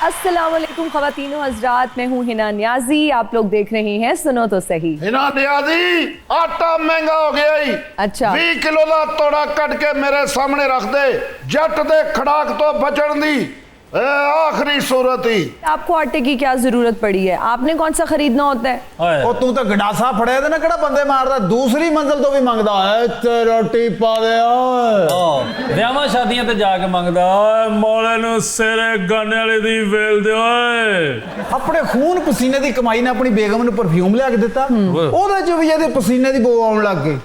अस्सलामुअलैकुम ख़वातीनो हज़रात, मैं हूँ हिना नियाजी। आप लोग देख रहे हैं सुनो तो सही। हिना नियाजी, आटा महंगा हो गया ही। अच्छा 20 किलो का तोड़ा कट के मेरे सामने रख दे, जट दे खड़ाक तो बचन दी आखिरी सूरत ही। आपको आटे की क्या जरूरत पड़ी है? आपने कौन सा खरीदना होता है? ओ तू तो गडासा फड़े थे ना, कड़ा बंदे मारदा, दूसरी मंजिल तो भी मंगदा है ते रोटी पा दे। ओए विआहां शादियां ते जाके मंगदा, मौले नु सिरे गाने वाले दी वेल दे। ओए अपने खून पसीने दी कमाई ने अपनी बेगम ਨੂੰ परफ्यूम ਲਿਆ ਕੇ ਦਿੱਤਾ, ਉਹਦੇ ਚ ਵੀ ਇਹਦੇ ਪਸੀਨੇ ਦੀ ਬੋ ਆਉਣ ਲੱਗ ਗਈ।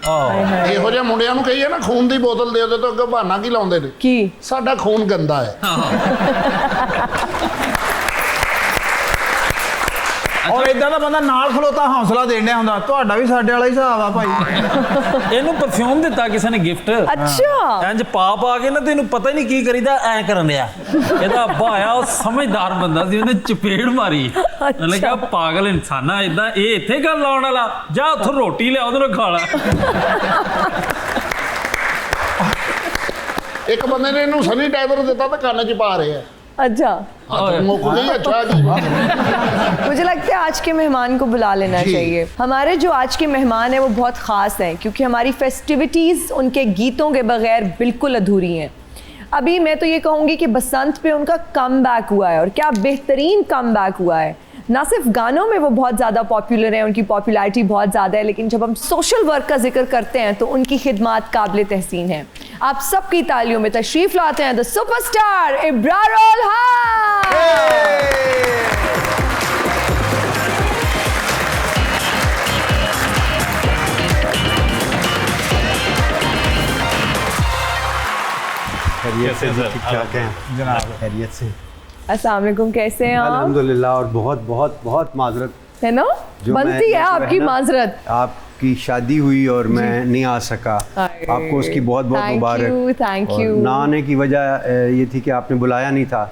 ਇਹੋ ਜਿਹੇ ਮੁੰਡਿਆਂ ਨੂੰ ਕਹੀਏ ਨਾ ਖੂਨ ਦੀ ਬੋਤਲ ਦੇ ਦੇ ਤਾਂ ਅੱਗੇ ਬਹਾਨਾ ਕੀ ਲਾਉਂਦੇ ਨੇ ਕੀ ਸਾਡਾ ਖੂਨ ਗੰਦਾ ਹੈ। ਔਰ ਇਦਾਂ ਦਾ ਬੰਦਾ ਨਾਲ ਖਲੋਤਾ ਹੌਸਲਾ ਦੇਣਾ ਹੁੰਦਾ। ਤੁਹਾਡਾ ਵੀ ਸਾਡੇ ਵਾਲਾ ਹੀ ਹਿਸਾਬ ਆ ਭਾਈ। ਇਹਨੂੰ ਪਰਫਿਊਮ ਦਿੱਤਾ ਕਿਸੇ ਨੇ ਗਿਫਟ। अच्छा ਇੰਜ ਪਾ ਕੇ ਨਾ ਤੈਨੂੰ ਪਤਾ ਹੀ ਨਹੀਂ ਕੀ ਕਰੀਦਾ, ਐ ਕਰਨ ਲਿਆ। ਇਹਦਾ ਭਾਇਆ ਉਹ ਸਮਝਦਾਰ ਬੰਦਾ ਸੀ, ਉਹਨੇ ਚਪੇੜ ਮਾਰੀ। ਉਹਨੇ ਕਿਹਾ ਪਾਗਲ ਇਨਸਾਨਾ, ਇਦਾਂ ਇਹ ਇੱਥੇ ਗੱਲ ਲਾਉਣ ਵਾਲਾ, ਜਾ ਉੱਥੋਂ ਰੋਟੀ ਲਿਆ ਉਹਦੇ ਨਾਲ ਖਾ ਲਾ। ਇੱਕ ਬੰਦੇ ਨੇ ਇਹਨੂੰ ਸੈਨੀਟਾਈਜ਼ਰ ਦਿੱਤਾ ਤਾਂ ਕੰਨ 'ਚ ਪਾ ਰਹੇ ਆ। अच्छा मुक गई। अच्छा जी, मुझे लगता है आज के मेहमान को बुला लेना चाहिए। हमारे जो आज के मेहमान हैं वो बहुत ख़ास हैं, क्योंकि हमारी फेस्टिविटीज़ उनके गीतों के बगैर बिल्कुल अधूरी हैं। अभी मैं तो ये कहूँगी कि बसंत पे उनका कम बैक हुआ है, और क्या बेहतरीन कम बैक हुआ है। ना सिर्फ गानों में वो बहुत ज़्यादा पॉपुलर हैं, उनकी पॉपुलैरिटी बहुत ज़्यादा है, लेकिन जब हम सोशल वर्क का जिक्र करते हैं तो उनकी खिदमात काबिल तहसीन है। आप सबकी तालियों में तशरीफ़ लाते हैं द सुपरस्टार इब्रारुल हक। खैरियत से ठीक ठाक हैं जनाब, खैरियत से। अस्सलाम वालेकुम, कैसे हैं आप? अल्हम्दुलिल्लाह, और बहुत बहुत बहुत माजरत है ना, जो बनती है आपकी माजरत। आपकी शादी हुई और मैं नहीं आ सका, आपको उसकी बहुत बहुत मुबारक। थैंक और यू। ना आने की वजह ये थी कि आपने बुलाया नहीं था।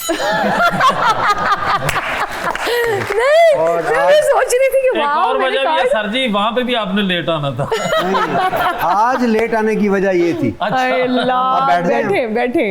नहीं, और मैं सोच रही थी कि एक वाह, और मैंने वजह भी है कहा- सर जी, वहाँ पे भी आपने लेट आना था। नहीं, आज लेट आने की वजह ये थी। हाय अल्लाह, आप बैठ जाएं। बैठे बैठे।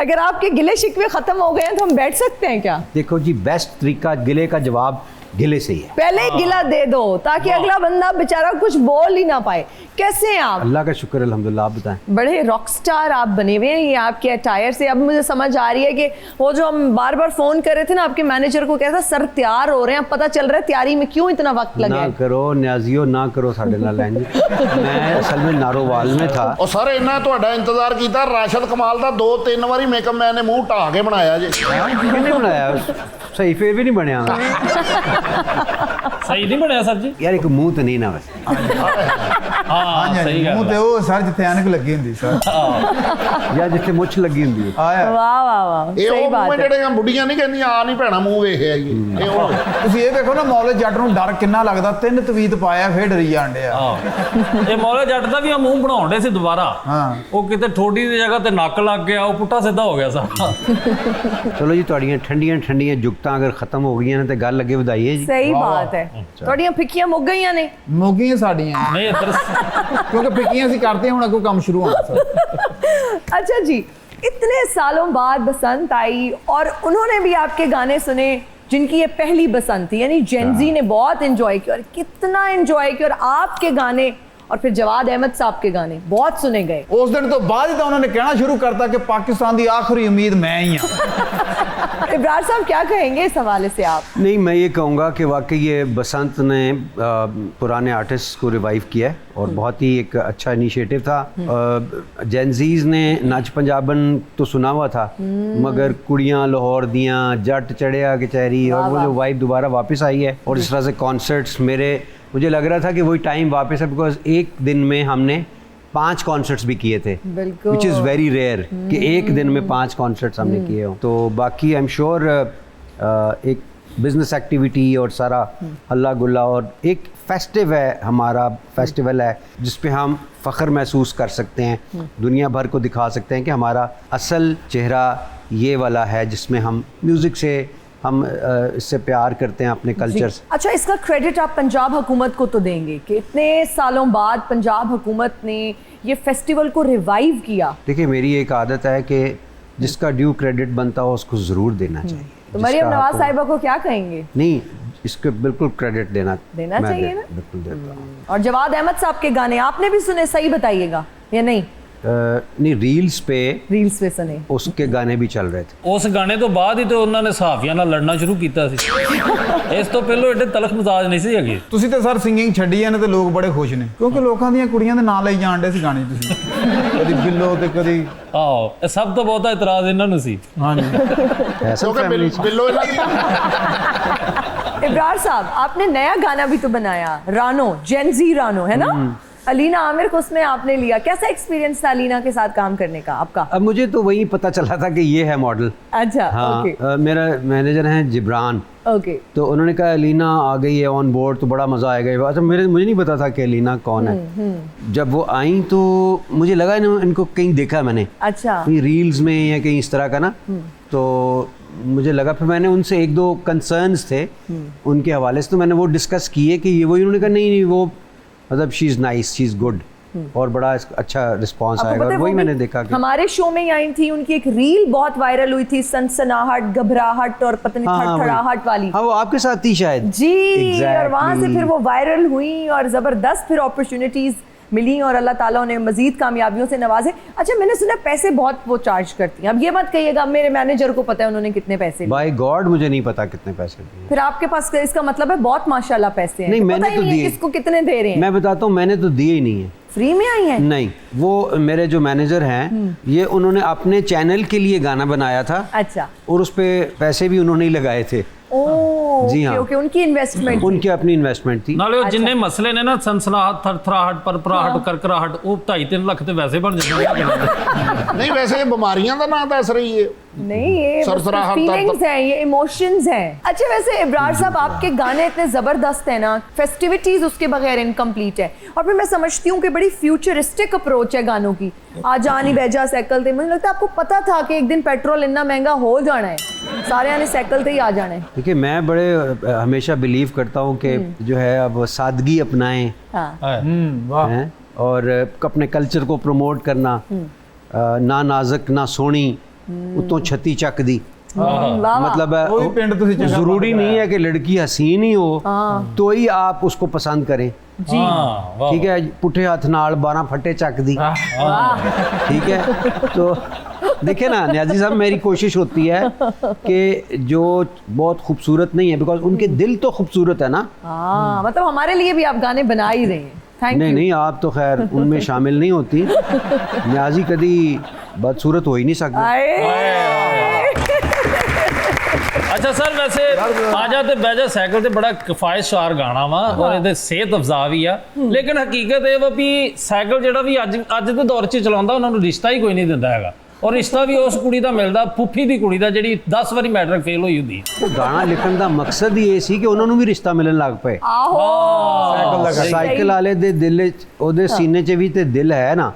अगर आपके गिले शिकवे खत्म हो गए हैं तो हम बैठ सकते हैं क्या? देखो जी, बेस्ट तरीका गिले का जवाब गिले से ही है। पहले गिला दे दो ताकि अगला बंदा बेचारा कुछ बोल ही ना पाए। कैसे हैं आप? अल्लाह का शुक्र अल्हम्दुलिल्लाह, आप बताएं। बड़े रॉक स्टार आप बने हुए हैं, ये आपके अटायर से। अब मुझे समझ आ रही है कि वो जो हम बार बार फोन कर रहे थे ना आपके मैनेजर को, कैसा सर तैयार हो रहे हैं, अब पता चल रहा है तैयारी में क्यों इतना वक्त लगे। ना करो न्याजियो, ना करो साढ़े नाल इंज। मैं असल में नारोवाल में था। ਉਹ ਸਰ ਇਹਨਾਂ ਤੁਹਾਡਾ ਇੰਤਜ਼ਾਰ ਕੀਤਾ। ਰਾਸ਼ਦ ਕਮਾਲ ਦਾ 2-3 ਵਾਰੀ ਮੇਕਅਪ ਮੈਨ ਨੇ ਮੂੰਹ ਢਾ ਕੇ ਬਣਾਇਆ ਜੀ। किन्ने बनाया? सही फिर भी नहीं बनया। सही नहीं बनया सर जी। यार एक मुंह तो नहीं ना वैसे। हाँ सही ਮੂੰਹ गल ਤੇ है। ਉਹ ਸਰ ਜਿੱਥੇ ਐਨਕ ਲੱਗੀ ਹੁੰਦੀ ਸਰ। या जिथे मुछ लगी हुंदी है। ਆਇਆ वाह वाह वाह, ਇਹ सही ਉਹ बात ਮੂੰਹ है। ਜਿਹੜੀਆਂ ਬੁੱਢੀਆਂ ਨਹੀਂ ਕਹਿੰਦੀਆਂ ਆ ਨਹੀਂ ਭੈਣਾ ਮੂੰਹ ਵੇਖਿਆ ਜੀ। ਇਹ ਉਹ ਤੁਸੀਂ ਇਹ ਦੇਖੋ ਨਾ, ਮੌਲੇ ਜੱਟ ਨੂੰ ਡਰ ਕਿੰਨਾ ਲੱਗਦਾ। 3 ਤਵੀਤ ਪਾਇਆ ਫੇਰ ਡਰੀ ਜਾਂਦੇ ਆ। ਹਾਂ ਇਹ ਮੌਲੇ ਜੱਟ ਦਾ ਵੀ ਆ ਮੂੰਹ ਬਣਾਉਣ ਦੇ ਸੀ ਦੁਬਾਰਾ। ਹਾਂ। ਉਹ ਕਿਤੇ ਠੋਡੀ ਦੀ ਜਗ੍ਹਾ ਤੇ ਨੱਕ ਲੱਗ ਗਿਆ, ਉਹ ਪੁੱਠਾ ਸਿੱਧਾ ਹੋ ਗਿਆ ਸਾਰਾ। चलो जी, ਤੁਹਾਡੀਆਂ ਠੰਡੀਆਂ ਠੰਡੀਆਂ ਜੁਗਤਾਂ ਅਗਰ ਖਤਮ ਹੋ ਗਈਆਂ ਨੇ ਤੇ ਗੱਲ ਅੱਗੇ ਵਧਾਈਏ ਜੀ। सही बात है। थोड़ियां फिक्कियां मुक गई ने। ਮੋਗੀਆਂ ਸਾਡੀਆਂ, ਨਹੀਂ ਇੱਧਰ ਕਿਉਂਕਿ ਫਿੱਕੀਆਂ ਅਸੀਂ ਕਰਦੇ ਹੁਣ ਅੱਗੋਂ ਕੰਮ ਸ਼ੁਰੂ ਹੋਣਾ ਸਰ। अच्छा जी, इतने सालों बाद बसंत आई और उन्होंने भी आपके गाने सुने जिनकी ये पहली बसंत थी, यानी जेनजी ने बहुत एंजॉय किया, और कितना एंजॉय किया। और आपके गाने और फिर जवाद अहमद साहब के गाने बहुत सुने गए। ਉਸ ਦਿਨ ਤੋਂ ਬਾਅਦ ਹੀ ਤਾਂ ਉਹਨਾਂ ਨੇ ਕਹਿਣਾ ਸ਼ੁਰੂ ਕਰਤਾ ਕਿ ਪਾਕਿस्तान ਦੀ ਆਖਰੀ उम्मीद मैं ही हाँ। इब्रार साहब क्या कहेंगे इस हवाले से आप? नहीं, मैं ये कहूँगा कि वाकई ये बसंत ने पुराने आर्टिस्ट को रिवाइव किया है, और बहुत ही एक अच्छा इनिशिएटिव था। जेनजीज ने नाच पंजाबन तो सुना हुआ था, मगर कुड़ियाँ लाहौर दियाँ, जट चढ़िया कचहरी, और वो जो वाइब दोबारा वापस आई है। और इस तरह से कॉन्सर्ट्स मुझे लग रहा था कि वही टाइम वापस है, बिकॉज एक दिन में हमने 5 कॉन्सर्ट्स भी किए थे, बिल्कुल। विच इज़ वेरी रेयर कि एक दिन में 5 कॉन्सर्ट्स हमने किए हों। तो बाकी आई एम श्योर एक बिजनेस एक्टिविटी और सारा हल्ला गुल्ला, और एक फेस्टिव है, हमारा फेस्टिवल है जिस पे हम फ़ख्र महसूस कर सकते हैं, दुनिया भर को दिखा सकते हैं कि हमारा असल चेहरा ये वाला है, जिसमें हम म्यूज़िक से हम इससे प्यार करते हैं, अपने कल्चर से। अच्छा, इसका क्रेडिट आप पंजाब हुकूमत को तो देंगे कि इतने सालों बाद पंजाब हुकूमत ने ये फेस्टिवल को रिवाइव किया। देखिए, मेरी एक आदत है कि जिसका ड्यू क्रेडिट बनता हो उसको ज़रूर देना चाहिए। तो मरियम नवाज साहिबा को क्या कहेंगे? नहीं, इसको बिल्कुल क्रेडिट देना मैं चाहिए ना? बिल्कुल देता हूँ। और जवाद अहमद साहब के गाने आपने भी सुने, सही बताइएगा या नहीं? नहीं, रील्स पे सुने, उसके गाने भी चल रहे थे। ਉਸ ਗਾਣੇ ਤੋਂ ਬਾਅਦ ਹੀ ਤੇ ਉਹਨਾਂ ਨੇ ਸਹਾਫੀਆਂ ਨਾਲ ਲੜਨਾ ਸ਼ੁਰੂ ਕੀਤਾ ਸੀ। ਇਸ ਤੋਂ ਪਹਿਲਾਂ ਏਡੇ ਤਲਖ ਮਜ਼ਾਜ ਨਹੀਂ ਸੀ ਹੈਗੇ। ਤੁਸੀਂ ਤੇ ਸਰ ਸਿੰਗਿੰਗ ਛੱਡੀ ਹੈ ਨੇ ਤੇ ਲੋਕ ਬੜੇ ਖੁਸ਼ ਨੇ ਕਿਉਂਕਿ ਲੋਕਾਂ ਦੀਆਂ ਕੁੜੀਆਂ ਦੇ ਨਾਂ ਲਈ ਜਾਣ ਡੇ ਸੀ ਗਾਣੇ ਤੁਸੀਂ ਕਦੀ ਬਿੱਲੋ ਤੇ ਕਦੀ ਆਹੋ, ਇਹ ਸਭ ਤੋਂ ਬਹੁਤਾ ਇਤਰਾਜ਼ ਇਹਨਾਂ ਨੂੰ ਸੀ। ਹਾਂਜੀ ऐसा फैमिली बिल्लो इब्रार साहब आपने नया गाना भी तो बनाया, रानो, जेनजी रानो, है ना? अलीना आमिर को उसमें आपने लिया, कैसा एक्सपीरियंस था अलीना के साथ काम करने का आपका? अब मुझे तो वही पता चला था कि ये है मॉडल। अच्छा, हाँ, ओके मेरा मैनेजर है जिब्रान, ओके। तो उन्होंने कहा अलीना आ गई है ऑन बोर्ड तो बड़ा मज़ा आएगा। अच्छा, मुझे नहीं पता था कि अलीना कौन है। जब वो आई तो मुझे लगा इनको कहीं देखा मैंने, अच्छा, कहीं रील्स में या कहीं इस तरह का ना, तो मुझे लगा। फिर मैंने उनसे एक दो कंसर्न्स थे उनके हवाले से, तो मैंने वो डिस्कस किए कि ये वही। उन्होंने कहा नहीं वो मतलब she is nice, she is good, और बड़ा अच्छा रिस्पांस आएगा। और वही मैंने देखा कि हमारे शो में आई थी, उनकी एक रील बहुत वायरल हुई थी, सनसनाहट, घबराहट और पता नहीं थड़थड़ाहट वाली। हाँ, वो आपके साथ थी शायद जी। और वहां से फिर वो वायरल हुई और जबरदस्त फिर अपॉर्चुनिटीज मिली और अल्लाह ताला उन्हें मजीद कामयाबियों से नवाजे। अच्छा, मैंने सुना पैसे बहुत वो चार्ज करती हैं, अब ये मत कहिएगा, मेरे मैनेजर को पता है उन्होंने कितने पैसे दिए। बाय गॉड मुझे नहीं पता कितने पैसे दिए। फिर आपके पास इसका मतलब है बहुत माशाल्लाह पैसे हैं। नहीं, मैंने पता ही तो नहीं है दिए। किसको कितने दे रहे हैं। मैं बताता हूँ, मैंने तो दिए ही नहीं है। फ्री में आई है? नहीं, वो मेरे जो मैनेजर हैं ये उन्होंने अपने चैनल के लिए गाना बनाया था। अच्छा, और उस पे पैसे भी उन्होंने ही लगाए थे। जी हाँ, ओके, उनकी इन्वेस्टमेंट, उनकी अपनी इन्वेस्टमेंट थी। ਨਾਲੇ ਉਹ ਜਿੰਨੇ ਮਸਲੇ ਨੇ ਨਾ, ਸਨਸਨਾਹਟ, ਥਰਥਰਾਹਟ, ਪਰਪਰਾਹਟ, ਕਰਕਰਾਹਟ, ਉਹ 2.5-3 ਲੱਖ ਤੇ ਵੈਸੇ ਬਣ ਜਾਂਦੇ ਨੇ। नहीं वैसे ये बीमारियां का नाम दस रही है। नहीं, ये फीलिंग्स हैं, ये इमोशंस हैं। अच्छा, वैसे इब्रार साहब आपके गाने इतने जबरदस्त हैं ना, फेस्टिविटीज उसके बगैर इनकम्प्लीट है। और फिर मैं समझती हूँ कि बड़ी फ्यूचरिस्टिक अप्रोच है गानों की। आज आनी बैजा साइकिल थे, मुझे लगता है आपको पता था कि एक दिन पेट्रोल इतना महंगा हो जाना है, सारे ने साइकिल से ही आ जाना है। देखिए, मैं बड़े हमेशा बिलीव करता हूँ कि जो है अब सादगी अपनाएं, हाँ, वाह हैं, और अपने कल्चर को प्रमोट करना, ना नाजक ना सोनी उतो छती चक दी। वाह, मतलब वो भी पिंड तुसी चंगा जरूरी पा के नहीं है कि लड़की हसीन ही हो तो ही आप उसको पसंद करें। जी, वाह, ठीक है, पुठे हाथ नाल 12 फटे चक दी। वाह, ठीक है, तो देखिए ना न्याजी साहब, मेरी कोशिश होती है कि जो बहुत खूबसूरत नहीं है, बिकॉज उनके दिल तो खूबसूरत है ना। हाँ, मतलब हमारे लिए भी आप गाने बना ही रहे हैं। थैंक नहीं यू। नहीं, आप तो खैर उनमें शामिल नहीं होती। न्याजी कभी बदसूरत हो ही नहीं सकती। ਅੱਛਾ ਸਰ, ਵੈਸੇ ਆਜਾ ਤੇ ਬਹਿਜਾ ਸਾਈਕਲ ਤੇ ਬੜਾ ਕਿਫਾਇਤਸ਼ਾਰ ਗਾਣਾ ਵਾ ਔਰ ਇਹਦੇ ਸਿਹਤ ਅਫਜ਼ਾ ਵੀ ਆ, ਲੇਕਿਨ ਹਕੀਕਤ ਇਹ ਵਾ ਵੀ ਸਾਈਕਲ ਜਿਹੜਾ ਵੀ ਅੱਜ ਦੇ ਦੌਰ 'ਚ ਚਲਾਉਂਦਾ ਉਹਨਾਂ ਨੂੰ ਰਿਸ਼ਤਾ ਹੀ ਕੋਈ ਨਹੀਂ ਦਿੰਦਾ ਹੈਗਾ। ਔਰ ਰਿਸ਼ਤਾ ਵੀ ਉਸ ਕੁੜੀ ਦਾ ਮਿਲਦਾ, ਫੁੱਫੀ ਦੀ ਕੁੜੀ ਦਾ, ਜਿਹੜੀ 10 ਵਾਰੀ ਮੈਟ੍ਰਿਕ ਫੇਲ ਹੋਈ ਹੁੰਦੀ। ਗਾਣਾ ਲਿਖਣ ਦਾ ਮਕਸਦ ਹੀ ਇਹ ਸੀ ਕਿ ਉਹਨਾਂ ਨੂੰ ਵੀ ਰਿਸ਼ਤਾ ਮਿਲਣ ਲੱਗ ਪਏ। ਆਹੋ, ਸਾਈਕਲ ਵਾਲੇ ਦੇ ਦਿਲ 'ਚ, ਉਹਦੇ ਸੀਨੇ 'ਚ ਵੀ ਤੇ ਦਿਲ ਹੈ ਨਾ।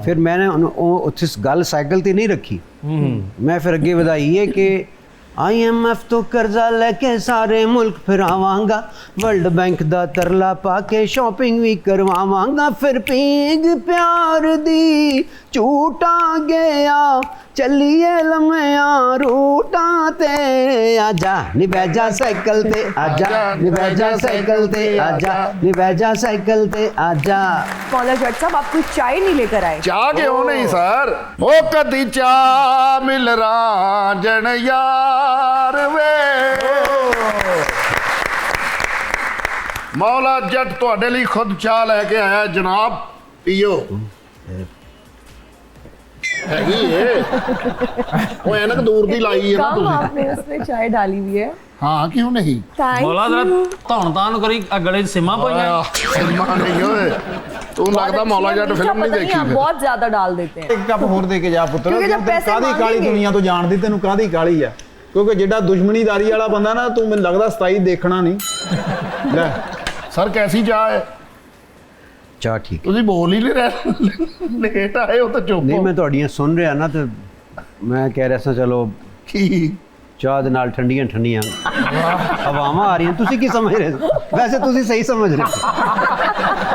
ਫਿਰ ਮੈਨੇ ਉਹ ਉੱਥੇ ਗੱਲ ਸਾਈਕਲ ਤੇ ਨਹੀਂ ਰੱਖੀ, ਮੈਂ ਫਿਰ ਅੱਗੇ ਵਧਾਈ ਹੈ ਕਿ IMF तो कर्जा लेके सारे मुल्क फिरावांगा, वर्ल्ड बैंक दा तरला पाके शॉपिंग भी करवावांगा, फिर पींग प्यार दी झूठा गया चलिए लम्या रूटा ते, आजा निबैजा साइकिल ते आजा, निबैजा साइकिल ते आजा, निबैजा साइकिल ते आजा। मौला जट साहब, आप कोई चाय नहीं लेकर आए? चाह क्यों नहीं सर, वो कदी चाह मिल रांझण यार वे। मौला जट तुहाडे लिए खुद चाह लेके आया जनाब, पियो। हैगी है वो ऐनक दूर दी लाई है ना कम तुसी। आपने उसमें चाय डाली हुई है। हाँ क्यों नहीं। ਮੌਲਾ थैंक ਜਰਾ यू। ਧੌਣ ਤਾਨ ਕਰੀ, ਆ ਗਲੇ 'ਚ ਸਿਮਾਂ ਪਾਈਆਂ। सिनेमा नहीं होए तू लगता मौला जट फिल्म नहीं देखी आप फिर। बहुत ज्यादा डाल देते हैं। ਇੱਕ ਕੱਪ ਹੋਰ ਦੇ ਕੇ ਜਾ ਪੁੱਤਰ, ਕਿਉਂਕਿ ਜਦ ਪੈਸੇ ਕਾਦੀ ਕਾਲੀ ਮੰਗेंगे। ਦੁਨੀਆ ਤੋਂ ਜਾਣਦੀ, ਤੈਨੂੰ ਕਾਦੀ ਕਾਲੀ ਆ, ਕਿਉਂਕਿ ਜਿਹੜਾ ਦੁਸ਼ਮਣੀਦਾਰੀ ਵਾਲਾ ਬੰਦਾ ਨਾ, ਤੂੰ ਮੈਨੂੰ ਲੱਗਦਾ 27 ਦੇਖਣਾ ਨਹੀਂ। ਲੈ सर कैसी चाह है, ਚਾਹ ਠੀਕ। ਤੁਸੀਂ बोल ही नहीं रहे, लेट आए हो तो चुप ਨਹੀਂ, हो। ਮੈਂ ਤੁਹਾਡੀਆਂ ਸੁਣ ਰਿਹਾ ਨਾ, ਤੇ ਮੈਂ ਕਹਿ ਰਿਹਾ ਸਾਂ ਚਲੋ की ਚਾਹ ਦੇ ਨਾਲ ਠੰਡੀਆਂ ਠੰਡੀਆਂ ਹਵਾਵਾਂ ਆ ਰਹੀਆਂ। ਤੁਸੀਂ ਕੀ ਸਮਝ ਰਹੇ ਹੋ? ਵੈਸੇ ਤੁਸੀਂ ਸਹੀ ਸਮਝ ਰਹੇ ਹੋ।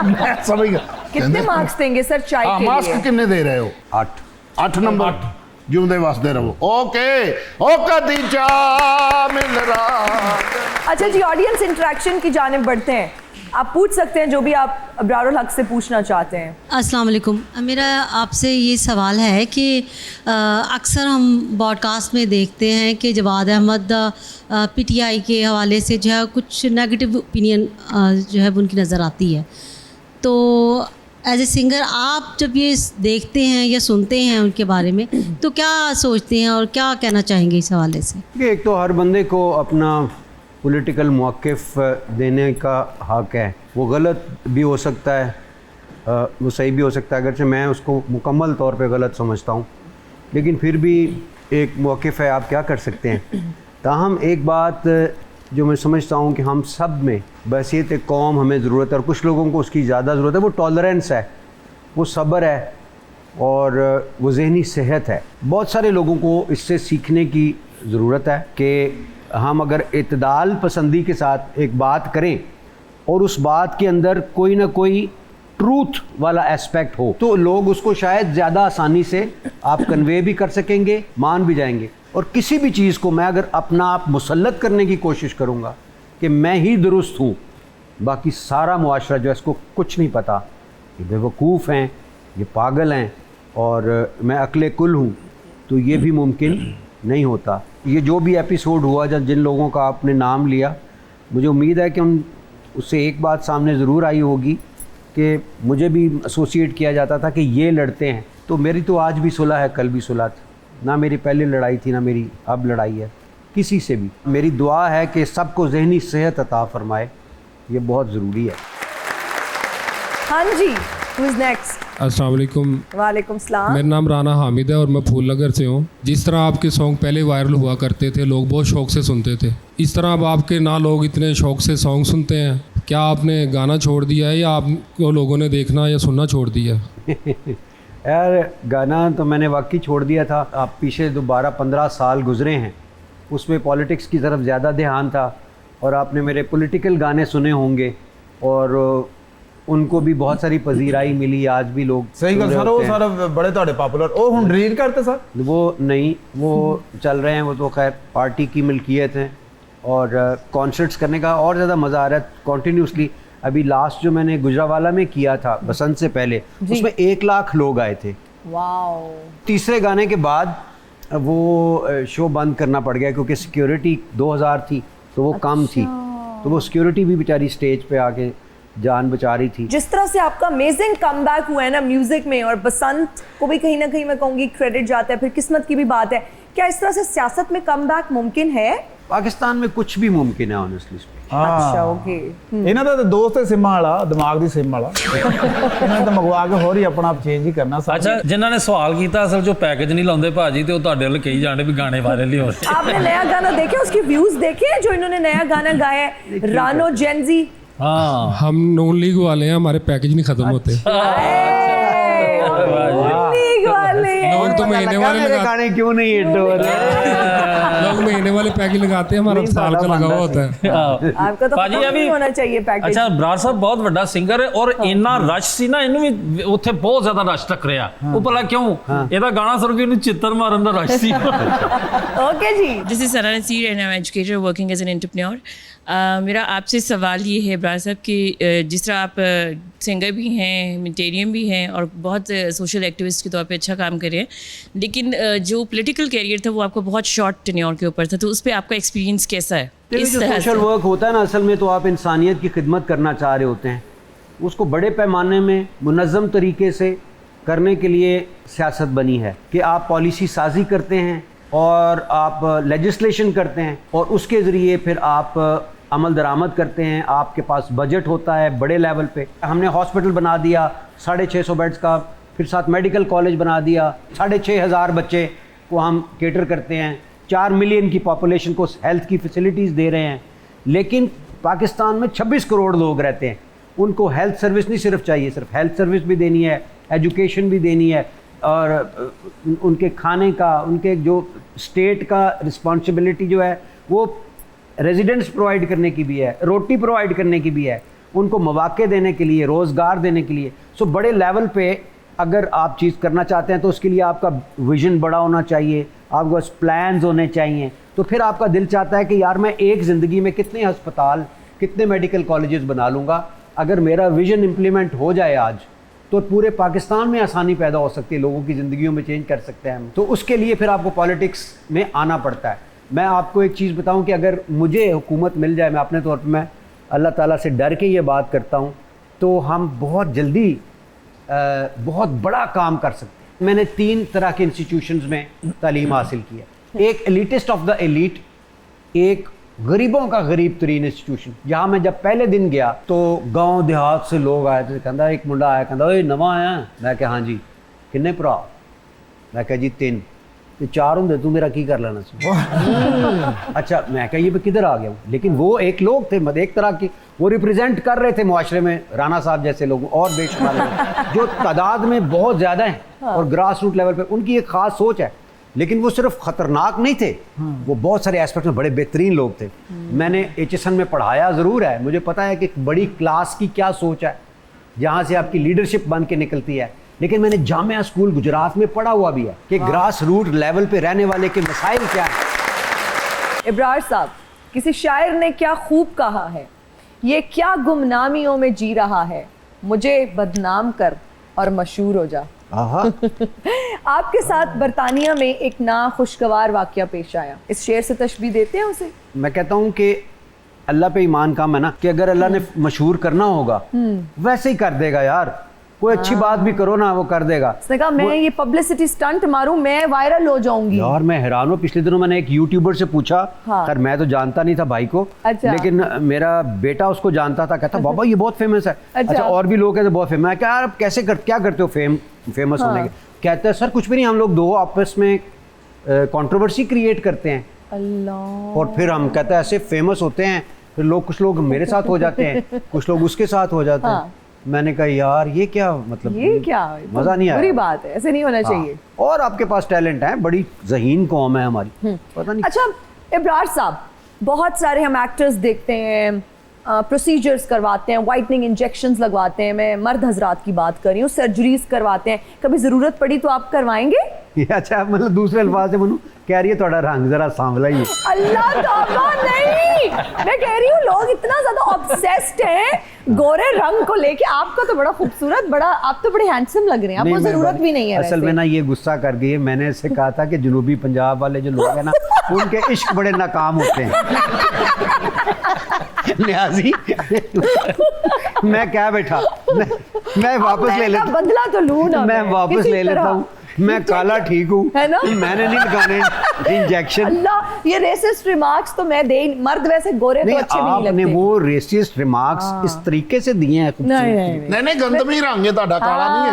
मैं समझ गया। कितने मार्क्स देंगे सर चाय हाँ, के मास्क लिए? कितने दे रहे हो? 8 8 नंबर। ਜਿਉਂਦੇ ਵਸਦੇ ਰਹੋ। ਓਕੇ ਓ ਕਦੀ ਚਾ ਮਿਲ ਰਹਾ। अच्छा जी, ऑडियंस इंटरेक्शन की जानिब बढ़ते हैं। आप पूछ सकते हैं जो भी आप अब्रारुल हक से पूछना चाहते हैं। अस्सलाम वालेकुम। मेरा आपसे ये सवाल है कि अक्सर हम ब्रॉडकास्ट में देखते हैं कि जवाद अहमद पीटीआई के हवाले से जो है कुछ नेगेटिव ओपिनियन जो है उनकी नज़र आती है, तो एज ए सिंगर आप जब ये देखते हैं या सुनते हैं उनके बारे में तो क्या सोचते हैं और क्या कहना चाहेंगे इस हवाले से? एक तो हर बंदे को अपना पॉलिटिकल मौक़िफ़ देने का हक़ है। वो गलत भी हो सकता है, वो सही भी हो सकता है, अगरचे मैं उसको मुकम्मल तौर पे गलत समझता हूँ, लेकिन फिर भी एक मौक़िफ़ है, आप क्या कर सकते हैं। ताहम एक बात जो मैं समझता हूँ कि हम सब में बहसीत कौम हमें ज़रूरत है, और कुछ लोगों को उसकी ज़्यादा ज़रूरत है, वो टॉलरेंस है, वो सब्र है और वो ज़हनी सेहत है। बहुत सारे लोगों को इससे सीखने की ज़रूरत है कि हम अगर इत्दाल पसंदी के साथ एक बात करें और उस बात के अंदर कोई ना कोई ट्रूथ वाला एस्पेक्ट हो तो लोग उसको शायद ज़्यादा आसानी से आप कन्वे भी कर सकेंगे, मान भी जाएंगे। और किसी भी चीज़ को मैं अगर अपना आप मुसल्लत करने की कोशिश करूँगा कि मैं ही दुरुस्त हूँ, बाकी सारा मुआशरा जो है इसको कुछ नहीं पता, ये बेवकूफ़ हैं, ये पागल हैं और मैं अक्ले कुल हूँ, तो ये भी मुमकिन नहीं होता। ये जो भी एपिसोड हुआ जब जिन लोगों का आपने नाम लिया, मुझे उम्मीद है कि उससे एक बात सामने ज़रूर आई होगी कि मुझे भी एसोसिएट किया जाता था कि ये लड़ते हैं, तो मेरी तो आज भी सुलह है, कल भी सुलह थी, ना मेरी पहले लड़ाई थी ना मेरी अब लड़ाई है किसी से भी। मेरी दुआ है कि सबको ज़हनी सेहत अता फरमाए, ये बहुत ज़रूरी है। हाँ जी, हु इज़ नेक्स्ट? अस्सलाम वालेकुम। वालेकुम सलाम। मेरा नाम राना हामिद है और मैं फूलनगर से हूँ। जिस तरह आपके सॉन्ग पहले वायरल हुआ करते थे, लोग बहुत शौक़ से सुनते थे, इस तरह अब आपके ना लोग इतने शौक़ से सॉन्ग सुनते हैं। क्या आपने गाना छोड़ दिया है या आपको लोगों ने देखना या सुनना छोड़ दिया? यार गाना तो मैंने वाकई छोड़ दिया था। आप पीछे 12-15 साल गुजरे हैं, उसमें पॉलिटिक्स की तरफ ज़्यादा ध्यान था और आपने मेरे पॉलिटिकल गाने सुने होंगे और उनको भी बहुत सारी पजीराई मिली। आज भी लोग सही गल सर, वो सर बड़े ਤੁਹਾਡੇ पॉपुलर ਉਹ ਹੁਣ डिलीट करते सर? वो नहीं, वो चल रहे हैं, वो तो खैर पार्टी की मिल्कियत है और कॉन्सर्ट्स करने का और ज़्यादा मज़ा आ रहा है कॉन्टीन्यूसली। अभी लास्ट जो मैंने गुजरावाला में किया था बसंत से पहले, उसमें 1 लाख लोग आए थे। वाओ। तीसरे गाने के बाद वो शो बंद करना पड़ गया क्योंकि सिक्योरिटी 2000 थी तो वो कम थी, तो वो सिक्योरिटी भी बेचारी स्टेज पे आके जान बचा रही थी। जिस तरह से आपका अमेजिंग कमबैक हुआ है ना म्यूजिक में, और बसंत को भी कहीं ना कहीं मैं कहूँगी क्रेडिट जाता है, फिर किस्मत की भी बात है। क्या इस तरह से सियासत में कमबैक मुमकिन है? पाकिस्तान में कुछ भी मुमकिन है ऑनेस्टली स्पीकिंग। अच्छा ओके। ਇਹਨਾਂ ਦਾ ਦੋਸਤ ਹੈ ਸਿਮ ਵਾਲਾ, ਦਿਮਾਗ ਦੀ ਸਿਮ ਵਾਲਾ, ਇਹਨਾਂ ਤਾਂ ਮੰਗਵਾ ਕੇ ਹੋਰ ਹੀ ਆਪਣਾ ਚੇਂਜ ਹੀ ਕਰਨਾ। ਅੱਛਾ, ਜਿਨ੍ਹਾਂ ਨੇ ਸਵਾਲ ਕੀਤਾ ਅਸਲ ਜੋ ਪੈਕੇਜ ਨਹੀਂ ਲਾਉਂਦੇ ਭਾਜੀ, ਤੇ ਉਹ ਤੁਹਾਡੇ ਵੱਲ ਕਹੀ ਜਾਂਦੇ ਵੀ ਗਾਣੇ ਵਾਇਰਲ ਨਹੀਂ ਹੋ ਰਹੇ। आपने नया गाना देखे, उसके व्यूज देखे जो इन्होंने नया गाना गाया है रानो जेंजी? हाँ, हम नॉन लीग वाले हैं, हमारे पैकेज नहीं खत्म होते। लोग तो महीने वाले मेरे गाने क्यों नहीं हिट हो रहे? लोग महीने वाले पैकेज लगाते हैं, हमारा साल का लगा हुआ होता है। आपका तो ਭਾਜੀ ਇਹ ਵੀ होना चाहिए पैकेज। ਅੱਛਾ, ਬਰਾੜ ਸਾਹਿਬ ਬਹੁਤ ਵੱਡਾ ਸਿੰਗਰ ਹੈ ਔਰ ਇੰਨਾ ਰਸ਼ ਸੀ ਨਾ, ਇਹਨੂੰ ਵੀ ਉੱਥੇ ਬਹੁਤ ਜ਼ਿਆਦਾ ਰਸ਼ ਟੱਕਰਿਆ। ਉਹ ਭਲਾ ਕਿਉਂ? ਇਹਦਾ ਗਾਣਾ ਸੁਣ ਕੇ ਇਹਨੂੰ ਚਿੱਤਰ ਮਾਰਨ ਦਾ ਰਸ਼ ਸੀ। ओके जी। This is Sana Nasir and I'm an educator working as an entrepreneur. मेरा आपसे सवाल ये है बराड़ साहब कि जिस तरह आप सिंगर भी हैं, ह्यूमैनिटेरियन भी हैं और बहुत सोशल एक्टिविस्ट के तौर पे अच्छा काम कर रहे हैं, लेकिन जो पॉलिटिकल कैरियर था वो आपका बहुत शॉर्ट टेन्योर के ऊपर था, तो उस पर आपका एक्सपीरियंस कैसा है? देखिए, जो सोशल वर्क होता है ना, असल में तो आप इंसानियत की खिदमत करना चाह रहे होते हैं, उसको बड़े पैमाने में मुनज़्ज़म तरीके से करने के लिए सियासत बनी है कि आप पॉलिसी साजी करते हैं और आप लेजिस्लेशन करते हैं और उसके ज़रिए फिर आप अमल दरामद करते हैं। आपके पास बजट होता है बड़े लेवल पे। हमने हॉस्पिटल बना दिया 650 बेड्स का, फिर साथ मेडिकल कॉलेज बना दिया, 6500 बच्चे को हम केटर करते हैं, 4 मिलियन की पॉपुलेशन को हेल्थ की फैसिलिटीज़ दे रहे हैं। लेकिन पाकिस्तान में 26 करोड़ लोग रहते हैं, उनको हेल्थ सर्विस नहीं सिर्फ चाहिए, सिर्फ हेल्थ सर्विस भी देनी है, एजुकेशन भी देनी है, और उनके खाने का, उनके जो स्टेट का रिस्पॉन्सिबिलिटी जो है वो रेजिडेंट्स प्रोवाइड करने की भी है, रोटी प्रोवाइड करने की भी है, उनको मौके देने के लिए, रोज़गार देने के लिए। सो बड़े लेवल पे अगर आप चीज़ करना चाहते हैं तो उसके लिए आपका विजन बड़ा होना चाहिए, आपके पास प्लान्स होने चाहिए। तो फिर आपका दिल चाहता है कि यार मैं एक ज़िंदगी में कितने अस्पताल, कितने मेडिकल कॉलेजेस बना लूँगा। अगर मेरा विजन इम्प्लीमेंट हो जाए आज, तो पूरे पाकिस्तान में आसानी पैदा हो सकती है, लोगों की ज़िंदगियों में चेंज कर सकते हैं हम। तो उसके लिए फिर आपको पॉलिटिक्स में आना पड़ता है। मैं आपको एक चीज़ बताऊं कि अगर मुझे हुकूमत मिल जाए, मैं अपने तौर पे मैं अल्लाह ताला से डर के ये बात करता हूं, तो हम बहुत जल्दी बहुत बड़ा काम कर सकते हैं। मैंने 3 तरह के इंस्टीट्यूशंस में तालीम हासिल की है। एक एलिटिस्ट ऑफ द एलिट, एक गरीबों का गरीब तरीन इंस्टीट्यूशन। जहाँ मैं जब पहले दिन गया तो गांव देहात से लोग आए थे, कहता एक मुंडा आया, कहता ओए नवा आया। मैं कहा हाँ जी, किन्ने भरा? मैं कहा जी 3। तो 4 होंगे, तू मेरा की कर लेना सी। अच्छा, मैं कहा ये मैं किधर आ गया हूँ। लेकिन वो एक लोग थे, मतलब एक तरह की वो रिप्रेजेंट कर रहे थे मुआशरे में, राना साहब जैसे लोग और बेशुमार लोग जो तादाद में बहुत ज़्यादा हैं और ग्रास रूट लेवल पे उनकी एक ख़ास सोच है। लेकिन वो सिर्फ ख़तरनाक नहीं थे, वो बहुत सारे एस्पेक्ट में बड़े बेहतरीन लोग थे। मैंने HSN में पढ़ाया ज़रूर है, मुझे पता है कि बड़ी क्लास की क्या सोच है, जहाँ से आपकी लीडरशिप बन के निकलती है। लेकिन मैंने जामिया स्कूल गुजरात में पढ़ा हुआ भी है कि ग्रास रूट लेवल पे रहने वाले के मसाइल क्या हैं। इब्रार साहब, किसी शायर ने क्या खूब कहा है, ये क्या गुमनामियों में जी रहा है, मुझे बदनाम कर और मशहूर हो जा। आपके साथ बरतानिया में एक ना खुशगवार वाकया पेश आया, इस शेर से तशबीह देते हैं उसे? मैं कहता हूँ कि अल्लाह पे ईमान काम है ना, कि अगर अल्लाह ने मशहूर करना होगा वैसे ही कर देगा यार। कोई अच्छी बात भी करो ना, वो कर देगा। उसने कहा मैं ये पब्लिसिटी स्टंट मारूं, मैं वायरल हो जाऊंगी। यार मैं हैरान हूँ, पिछले दिनों मैंने एक यूट्यूबर से पूछा, खैर मैं तो जानता नहीं था भाई को, अच्छा। लेकिन मेरा बेटा उसको जानता था। कहता बाबा ये बहुत फेमस है। अच्छा, और भी लोग कहते बहुत फेमस। मैं क्या यार आप कैसे क्या करते हो फेमस होने के? कहते हैं सर कुछ भी नहीं, हम लोग 2 आपस में कंट्रोवर्सी क्रिएट करते हैं अल्लाह, और फिर हम कहते हैं ऐसे फेमस होते हैं, फिर लोग कुछ लोग मेरे साथ हो जाते हैं, कुछ लोग उसके साथ हो जाते हैं। मैंने कहा यार ये क्या, मतलब ये क्या मजा नहीं आया। बुरी बात है, ऐसे नहीं होना चाहिए। और आपके पास टैलेंट है, बड़ी ज़हीन कौम है हमारी, पता नहीं। अच्छा इब्रार साहब, बहुत सारे हम एक्टर्स देखते हैं, प्रोसीजर्स करवाते हैं, वाइटनिंग इंजेक्शंस लगवाते हैं, मैं मर्द हजरात की बात कर रही हूँ, सर्जरीज करवाते हैं, कभी ज़रूरत पड़ी तो आप करवाएंगे? अच्छा, मतलब दूसरे अल्फाज से मनू कह रही है थोड़ा रंग जरा सांवला ही है। अल्लाह तौबा नहीं, मैं कह रही हूँ लोग इतना ज्यादा ऑब्सेस्ड हैं गोरे रंग को लेके। आपका तो बड़ा खूबसूरत, बड़ा आप तो बड़े हैंडसम लग रहे हैं, आपको जरूरत भी नहीं है। असल में ना ये गुस्सा कर गई है, मैंने इससे कहा था कि जनूबी पंजाब वाले जो लोग हैं ना उनके इश्क बड़े नाकाम होते हैं। न्याजी मैं क्या बैठा, मैं वापस ले लेता, बदला तो लूं ना, मैं वापस ले लेता हूँ। मैं काला ठीक हूँ, है ना? मैंने नहीं लगाने इंजेक्शन। अल्लाह, ये रेसिस्ट रिमार्क्स तो मैं दे, मर्द वैसे गोरे तो अच्छे नहीं लगते। आपने वो रेसिस्ट रिमार्क्स इस तरीके से दिए हैं। नहीं गंदमी रंग है, ਤੁਹਾਡਾ काला नहीं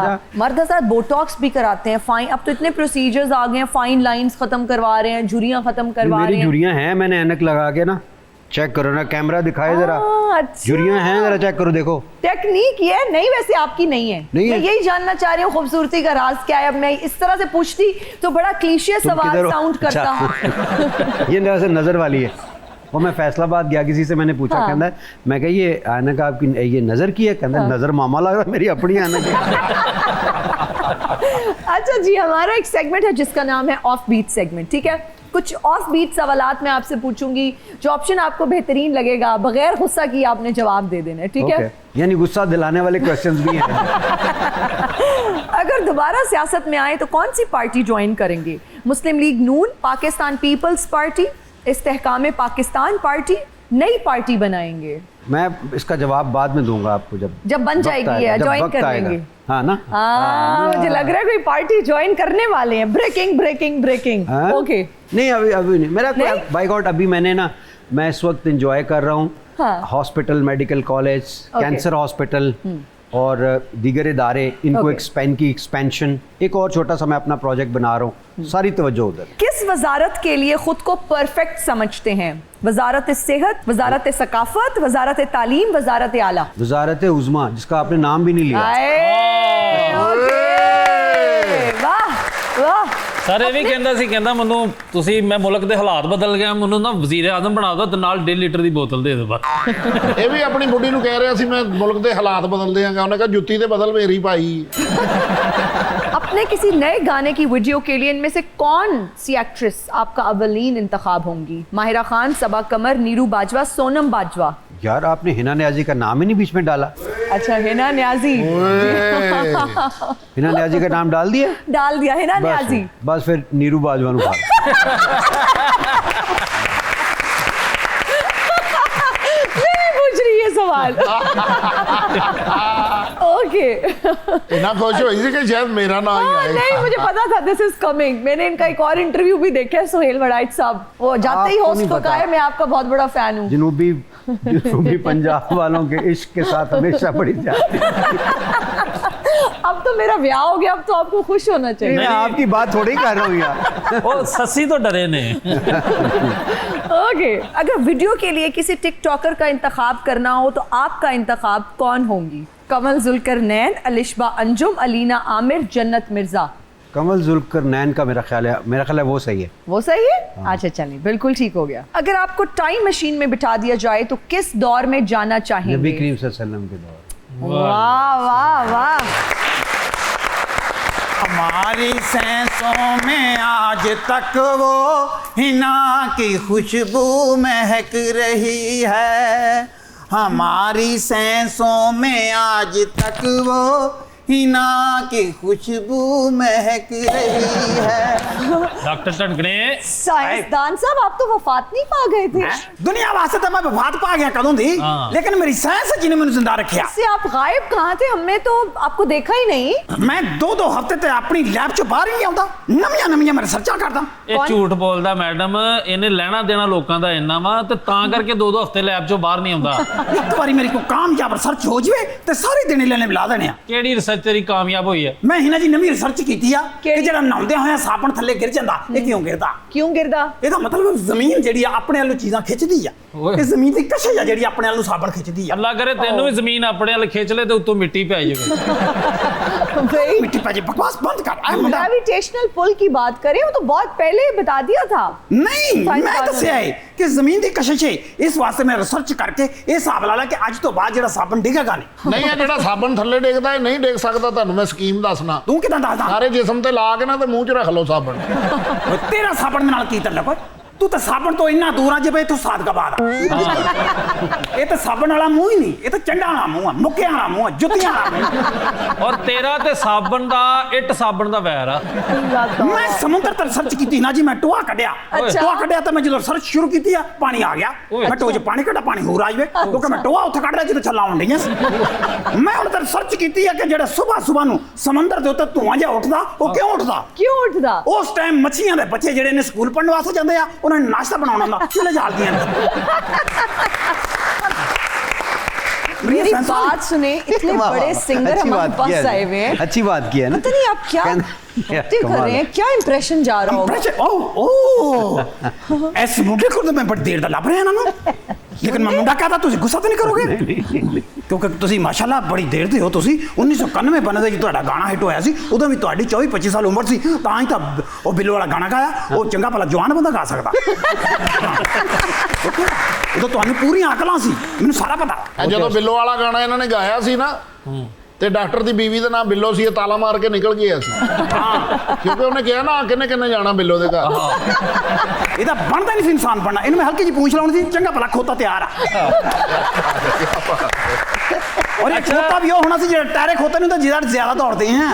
है। मर्द साथ बोटॉक्स भी कराते हैं, फाइन, अब तो इतने प्रोसीजर्स आ गए हैं, फाइन लाइंस खत्म करवा रहे हैं, झुर्रियां खत्म करवा रहे हैं। मेरी झुर्रियां हैं, मैंने ऐनक लगा के ना, चेक करो ना, कैमरा दिखाए जरा, झुर्रियां हैं, जरा चेक करो, देखो। टेक्निक ये नहीं, वैसे आपकी नहीं है। मैं यही जानना चाह रही हूँ खूबसूरती का राज क्या है। अब मैं इस तरह से पूछती तो बड़ा क्लीशे सवाल साउंड करता। ये वैसे नजर वाली है। वो मैं फैसलाबाद गया, किसी से मैंने पूछा, कहता मैं कहा ये ऐनक आपकी ये नजर की है? कहता नजर मामा लग रहा, मेरी अपनी ऐनक है। अच्छा जी, हमारा एक सेगमेंट है जिसका नाम है ऑफ बीट सेगमेंट, ठीक है? कुछ ऑफ बीट सवालात मैं आपसे पूछूंगी, जो ऑप्शन आपको बेहतरीन लगेगा बगैर गुस्सा किए आपने जवाब दे देना है, ठीक है? यानी गुस्सा दिलाने वाले क्वेश्चंस भी हैं। अगर दोबारा सियासत में आए तो कौन सी पार्टी ज्वाइन करेंगे? मुस्लिम लीग नून, पाकिस्तान पीपल्स पार्टी, इस्तेहकाम पाकिस्तान पार्टी, नई पार्टी बनाएंगे? मैं इसका जवाब बाद में दूंगा आपको, जब बन जाएगी या ज्वाइन कर लेंगे। हाँ ना? मुझे लग रहा है कोई पार्टी ज्वाइन करने वाले हैं। ब्रेकिंग। ओके, नहीं अभी नहीं, मेरा कोई बाय गॉड, अभी मैंने ना, मैं इस वक्त एंजॉय कर रहा हूँ hospital, medical college, cancer hospital और दीगर इदारे, इनको एक्सपेंशन, एक और छोटा सा मैं अपना प्रोजेक्ट बना रहा हूँ, सारी तवज्जो उधर। किस वजारत के लिए खुद को परफेक्ट समझते हैं? वजारत सेहत, वजारत सकाफत, वजारत तालीम, वजारत आला? वजारत उज़्मा, जिसका आपने नाम भी नहीं लिया। वाह वाह, ਸਰ ਇਹ ਵੀ ਕਹਿੰਦਾ ਸੀ, ਕਹਿੰਦਾ ਮੈਨੂੰ ਤੁਸੀਂ ਮੈਂ ਮੁਲਕ ਦੇ ਹਾਲਾਤ ਬਦਲ ਗਿਆ, ਮੈਨੂੰ ਨਾ ਵਜ਼ੀਰ ਆਜ਼ਮ ਬਣਾ ਦਿਓ ਤੇ ਨਾਲ 1.5 ਲੀਟਰ ਦੀ ਬੋਤਲ ਦੇ ਦਿਓ ਬਸ। ਇਹ ਵੀ ਆਪਣੀ ਬੁੱਢੀ ਨੂੰ ਕਹਿ ਰਿਹਾ ਸੀ ਮੈਂ ਮੁਲਕ ਦੇ ਹਾਲਾਤ ਬਦਲ ਦਿਆਂਗਾ, ਉਹਨੇ ਕਿਹਾ ਜੁੱਤੀ ਤੇ ਬਦਲ ਮੇਰੀ ਭਾਈ। अपने किसी नए गाने की वीडियो के लिए इनमें से कौन सी एक्ट्रेस आपका अवलीन इंतखाब होंगी? माहिरा खान, सबा कमर, नीरू बाजवा, सोनम बाजवा? यार आपने हिना न्याजी का नाम ही नहीं बीच में डाला। अच्छा, हिना न्याजी। हिना न्याजी का नाम डाल दिया? डाल दिया हिना न्याजी। बस फिर नीरू बाजवा नु पूछ रही है सवाल। ओके। इतना खुश हुई थी कि शायद मेरा नाम ही आएगा। नहीं, मुझे पता था दिस इज कमिंग। मैंने इनका एक और इंटरव्यू भी देखा है, सोहेल वड़ाइच साहब, वो जाते ही होस्ट को कहा है मैं आपका बहुत बड़ा फैन हूँ। जनूबी पंजाब वालों के इश्क के साथ हमेशा बड़ी जाती है। अब तो मेरा ब्याह हो गया, अब तो आपको खुश होना चाहिए। मैं आपकी बात थोड़ी कर रहा हूँ यार। ਉਹ ਸੱਸੀ ਤੋਂ ਡਰੇ ਨੇ। ओके, अगर वीडियो के लिए किसी टिकटॉकर का इंतखाब करना हो तो आपका इंतखाब कौन होंगी? कमल जुल्करनैन, अलिशबा अंजुम, अलीना आमिर, जन्नत मिर्जा? कमल जुल्करनैन का मेरा ख्याल है वो सही है। वो सही है? अच्छा चलिए, बिल्कुल ठीक हो गया। अगर आपको टाइम मशीन में बिठा दिया जाए तो किस दौर में जाना चाहेंगे? नबी करीम सल्लल्लाहु अलैहि वसल्लम के दौर। वाह वाह वाह। हमारी सांसों में आज तक वो हिना की खुशबू महक रही है। हमारी सांसों में आज तक वो हिना की खुशबू महक रही है। ਡਾਕਟਰ ਢਣਕਣੇ साइंसदान साहब, आप तो वफात नहीं पा गए थे। दुनिया वास्ते तो मैं वफात पा गया कदों दी, लेकिन मेरी साइंस जिन्हें मैंने जिंदा रखा। इससे आप गायब कहाँ थे? हमने तो आपको देखा ही नहीं। मैं 2-2 हफ्ते ते अपनी लैब चों बाहर ही नहीं आਉਂਦਾ, ਨਵੀਆਂ ਮੈਂ ਰਿਸਰਚਾਂ ਕਰਦਾ। ਇਹ ਝੂਠ ਬੋਲਦਾ ਮੈਡਮ, ਇਹਨੇ ਲੈਣਾ ਦੇਣਾ ਲੋਕਾਂ ਦਾ ਇੰਨਾ ਵਾ ਤੇ ਤਾਂ ਕਰਕੇ 2-2 ਹਫ਼ਤੇ ਲੈਬ ਚੋਂ ਬਾਹਰ ਨਹੀਂ ਆਉਂਦਾ। ਇੱਕ ਵਾਰੀ ਮੇਰੀ ਕੋਈ ਕਾਮਯਾਬ ਰਿਸਰਚ ਹੋ ਜਵੇ ਤੇ ਸਾਰੇ ਦਿਨ ਲੈਣੇ ਬੁਲਾ ਦੇਣੇ ਆ। ਕਿਹੜੀ ਰਿਸਰਚ ਤੇਰੀ ਕਾਮਯਾਬ ਹੋਈ ਹੈ? ਮੈਂ ਹਿਨਾ ਜੀ ਨਵੀਂ ਰਿਸਰਚ ਕੀਤੀ ਆ ਕਿ ਜਿਹੜਾ ਨਹਾਉਂਦੇ ਹੋਇਆ ਸਾਬਣ ਥੱਲੇ ਗਿਰ ਜਾਂਦਾ, ਇਹ ਕਿਉਂ ਗਿਰਦਾ? क्यों गिरदा? ਇਹਦਾ ਮਤਲਬ ਜ਼ਮੀਨ ਜਿਹੜੀ ਆ ਆਪਣੇ ਵੱਲੋਂ ਚੀਜ਼ਾਂ ਖਿੱਚਦੀ ਆ। ਇਹ ਜ਼ਮੀਨ ਦੀ ਕਸ਼ਸ਼ ਆ ਜਿਹੜੀ ਆਪਣੇ ਵੱਲੋਂ ਸਾਬਣ ਖਿੱਚਦੀ ਆ। ਅੱਲਾ ਕਰੇ ਤੈਨੂੰ ਵੀ ਜ਼ਮੀਨ ਆਪਣੇ ਵੱਲ ਖਿੱਚ ਲੈ ਤੇ ਉੱਤੋਂ ਮਿੱਟੀ ਪੈ ਜਾਵੇ। ਮਿੱਟੀ ਪੈ ਜੇ, ਬਕਵਾਸ ਬੰਦ ਕਰ। ਐ ਮੁੰਡਾ ग्रेविटेशनल पुल की बात करें, वो तो बहुत पहले ही बता दिया था। ਨਹੀਂ, ਮੈਂ ਦੱਸਿਆ ਹੈ ਕਿ ਜ਼ਮੀਨ ਦੀ ਕਸ਼ਸ਼ ਹੈ। ਇਸ ਵਾਸਤੇ ਮੈਂ ਰਿਸਰਚ ਕਰਕੇ ਇਹ ਹਿਸਾਬ ਲਾ ਲਿਆ ਕਿ ਅੱਜ ਤੋਂ ਬਾਅਦ ਜਿਹੜਾ ਸਾਬਣ ਡਿੱਗੇਗਾ ਨਹੀਂ। ਨਹੀਂ, ਇਹ ਜਿਹੜਾ ਸਾਬਣ ਥੱਲੇ ਡਿੱਗਦਾ ਇਹ ਨਹੀਂ ਡਿੱਗ ਸਕਦਾ। ਤੁਹਾਨੂੰ ਮੈਂ ਸਕੀਮ ਦੱਸਣਾ। ਤੂੰ ਕਿਦਾਂ ਦੱਸਦਾ? ਸਾਰੇ ਜਿਸਮ ਤੇ ਲਾ ਕੇ ਨਾ ਤੇ ਮੂੰਹ 'ਚ ਰੱਖ ਲਓ ਸਾਬਣ। ਓਏ ਤੇਰਾ ਸਾਬਣ ਦੇ ਨਾਲ ਕੀ ਤਲਕ? ਤੂੰ ਤਾਂ ਸਾਬਣ ਤੋਂ ਇੰਨਾ ਦੂਰ ਆ ਜਿਵੇਂ ਤੂੰ ਸਾਦਗਾਬਾਦ ਆ। ਇਹ ਤਾਂ ਸਾਬਣ ਵਾਲਾ ਮੂੰਹ ਹੀ ਨਹੀਂ, ਇਹ ਤਾਂ ਚੰਡਾ ਵਾਲਾ ਮੂੰਹ ਆ, ਮੁੱਕਿਆਂ ਵਾਲਾ ਮੂੰਹ ਆ, ਜੁੱਤੀਆਂ ਵਾਲਾ ਮੂੰਹ। ਔਰ ਤੇਰਾ ਤੇ ਸਾਬਣ ਦਾ ਇੱਟ ਸਾਬਣ ਦਾ ਵੈਰ ਆ। ਮੈਂ ਸਮੁੰਦਰ ਤੇ ਰਿਸਰਚ ਕੀਤੀ ਨਾ ਜੀ, ਮੈਂ ਟੋਆ ਕੱਢਿਆ। ਟੋਆ ਕੱਢਿਆ ਤਾਂ ਮੈਂ ਜਦੋਂ ਰਿਸਰਚ ਸ਼ੁਰੂ ਕੀਤੀ ਆ ਪਾਣੀ ਆ ਗਿਆ। ਮੈਂ ਟੋਏ 'ਚ ਪਾਣੀ ਕੱਢਾ, ਪਾਣੀ ਹੋਰ ਆ ਜਾਵੇ, ਕਿਉਂਕਿ ਮੈਂ ਟੋਆ ਉੱਥੇ ਕੱਢ ਰਿਹਾ ਜਦੋਂ ਛੱਲਾਂ ਆਉਣ ਡਈਆਂ ਸੀ। ਮੈਂ ਹੁਣ ਤਾਂ ਰਿਸਰਚ ਕੀਤੀ ਆ ਕਿ ਜਿਹੜਾ ਸੁਬਾਹ ਨੂੰ ਸਮੁੰਦਰ ਦੇ ਉੱਤੇ ਧੂਆਂ ਜਿਹਾ ਉੱਠਦਾ, ਉਹ ਕਿਉਂ ਉੱਠਦਾ? क्यों उठदा? ਉਸ ਟਾਈਮ ਮੱਛੀਆਂ ਦੇ ਬੱਚੇ ਜਿਹੜੇ ਨੇ ਸਕੂਲ ਪੜ੍ਹਨ ਵਾਸਤੇ ਜਾਂਦੇ ਆ, ਉਹਨਾਂ ਨੇ ਨਾਸ਼ਤਾ ਬਣਾਉਣਾ ਹੁੰਦਾ, ਚੁੱਲ੍ਹੇ ਜਾਲਦੀਆਂ ਨੇ। मेरी बात सुने, इतने बड़े सिंगर हमारे पास आए हुए हैं। अच्छी बात की है ना। पता नहीं आप क्या बातें कर रहे हैं, क्या इंप्रेशन जा रहा होगा। ਐਸ ਮੁੰਡੇ ਕੋਲ ਤਾਂ ਮੈਂ ਬੜੀ ਦੇਰ ਦਾ ਲੱਭ ਰਿਹਾ ਇਹਨਾਂ ਨੂੰ, ਲੇਕਿਨ ਮੈਂ ਮੁੰਡਾ ਕਹਤਾ, ਤੁਸੀਂ ਗੁੱਸਾ ਤਾਂ ਨਹੀਂ ਕਰੋਗੇ? ਕਿਉਂਕਿ ਤੁਸੀਂ ਮਾਸ਼ਾਅੱਲਾ ਬੜੀ ਦੇਰ ਦੇ ਹੋ। ਤੁਸੀਂ 1991 ਬਣਦਾ ਜੀ ਤੁਹਾਡਾ ਗਾਣਾ ਹਿੱਟ ਹੋਇਆ ਸੀ, ਉਦੋਂ ਵੀ ਤੁਹਾਡੀ 24-25 ਸਾਲ ਉਮਰ ਸੀ, ਤਾਂ ਹੀ ਤਾਂ ਉਹ ਬਿੱਲੋ ਵਾਲਾ ਗਾਣਾ ਗਾਇਆ। ਉਹ ਚੰਗਾ ਭਲਾ ਜਵਾਨ ਬੰਦਾ ਗਾ ਸਕਦਾ। ਉਦੋਂ ਤੁਹਾਨੂੰ ਪੂਰੀਆਂ ਅਕਲਾਂ ਸੀ, ਮੈਨੂੰ ਸਾਰਾ ਪਤਾ। ਜਦੋਂ ਬਿੱਲੋ ਵਾਲਾ ਗਾਣਾ ਇਹਨਾਂ ਨੇ ਗਾਇਆ ਸੀ ਨਾ, ਤੇ ਡਾਕਟਰ ਦੀ ਬੀਵੀ ਦਾ ਨਾਮ ਬਿੱਲੋ ਸੀ, ਇਹ ਤਾਲਾ ਮਾਰ ਕੇ ਨਿਕਲ ਗਿਆ ਸੀ। ਕਿਉਂਕਿ ਉਹਨੇ ਕਿਹਾ ਨਾ ਕਿੰਨੇ ਜਾਣਾ ਬਿੱਲੋ ਦੇ ਘਰ। ਇਹਦਾ ਬਣਦਾ ਨਹੀਂ ਸੀ ਇਨਸਾਨ ਬਣਨਾ। ਇਹਨੂੰ ਮੈਂ ਹਲਕੀ ਜਿਹੀ ਪੂੰਛ ਲਾਉਣੀ ਸੀ, ਚੰਗਾ ਭਲਾ ਖੋਤਾ ਤਿਆਰ ਆ। और एक खोता भी होना चाहिए, टायरे खोता नहीं तो ज्यादा दौड़ते हैं।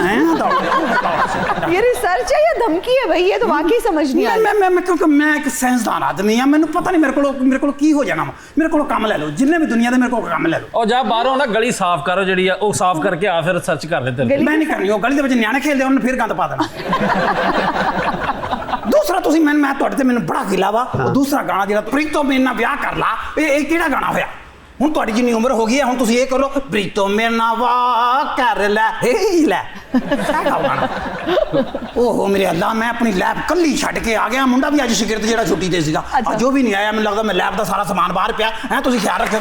ये रिसर्च है या धमकी है भाई? ये तो वाकई समझ नहीं आ रहा। मैं क्योंकि मैं एक साइंसदान आदमी हाँ, मैंने पता नहीं मेरे को की हो जाना। मेरे को काम ले लो, जिन्ने भी दुनिया दे मेरे को काम ले लो। ਉਹ ਜਾ ਬਾਹਰੋਂ ਨਾ ਗਲੀ ਸਾਫ਼ ਕਰੋ ਜਿਹੜੀ ਆ, ਉਹ ਸਾਫ਼ ਕਰਕੇ ਆ ਫਿਰ ਸਰਚ ਕਰ ਲੈ ਤੇਰੇ। मैं नहीं करनी, वो गली दे विच न्याणे खेलदे उन्हें फिर गंद पा देना। दूसरा ਤੁਸੀਂ ਮੈਨੂੰ ਤੁਹਾਡੇ ਤੇ ਮੈਨੂੰ ਬੜਾ ਗਿਲਾ ਵਾ। ਉਹ ਦੂਸਰਾ ਗਾਣਾ ਜਿਹੜਾ ਪ੍ਰੀਤੋ ਮੇਰੇ ਨਾਲ ਵਿਆਹ ਕਰ ਲਾ, ਇਹ ਕਿਹੜਾ ਗਾਣਾ ਹੋਇਆ? ਹੁਣ ਤੁਹਾਡੀ ਜਿੰਨੀ ਉਮਰ ਹੋ ਗਈ ਹੈ, ਹੁਣ ਤੁਸੀਂ ਇਹ ਕਰੋ, ਪ੍ਰੀਤੋ ਮੇਰੇ ਨਾਲ ਵਾਹ ਕਰ ਲੈ, ਹੇ ਲੈ। ਓਹੋ ਮੇਰੇ ਅੱਲਾ, ਮੈਂ ਆਪਣੀ ਲੈਬ ਕੱਲੀ ਛੱਡ ਕੇ ਆ ਗਿਆ। ਮੁੰਡਾ ਵੀ ਅੱਜ ਸ਼ਾਗਿਰਦ ਜਿਹੜਾ ਛੁੱਟੀ ਤੇ ਸੀਗਾ, ਅੱਜ ਉਹ ਵੀ ਨਹੀਂ ਆਇਆ। ਮੈਨੂੰ ਲੱਗਦਾ ਮੈਂ ਲੈਬ ਦਾ ਸਾਰਾ ਸਮਾਨ ਬਾਹਰ ਪਿਆ ਹੈ। ਤੁਸੀਂ ਖਿਆਲ ਰੱਖਿਓ।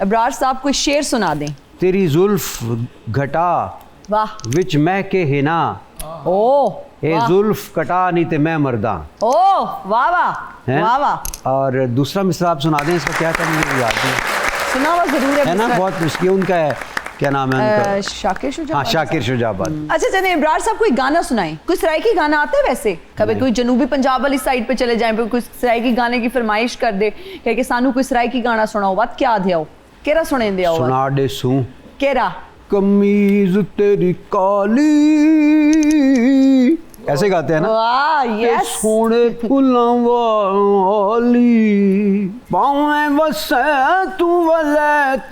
अबरार साहब कोई शेर सुना दें। तेरी जुल्फ घटा वाह, विच महके हिना, ओ ए जुल्फ कटा नहीं ते मैं मर्दा। ओ वाह वाह हैं? वाह वाह। और दूसरा मिसरा आप सुना दें, इसका क्या था मुझे याद नहीं सुना हुआ जरूर है ना, मिसरा। बहुत मुश्किल उनका है, क्या नाम है उनका? शाकिर शुजाबाद। हाँ, शाकिर शुजाबाद। अच्छा चलिए इब्रार साहब कोई गाना सुनाएं, कोई सराइकी गाना आता है वैसे? कभी कोई जनूबी पंजाब वाली साइड पे चले जाएं, कोई सराइकी गाने की फरमाइश कर दे कि सानू कोई सराइकी गाना सुनाओ, बात क्या दिया केरा सुने दिया सुना दे सू केरा। कमीज तेरी काली, ऐसे गाते हैं ना। वाह यस। सोने फुलां वाली पावे वसे तू वलैत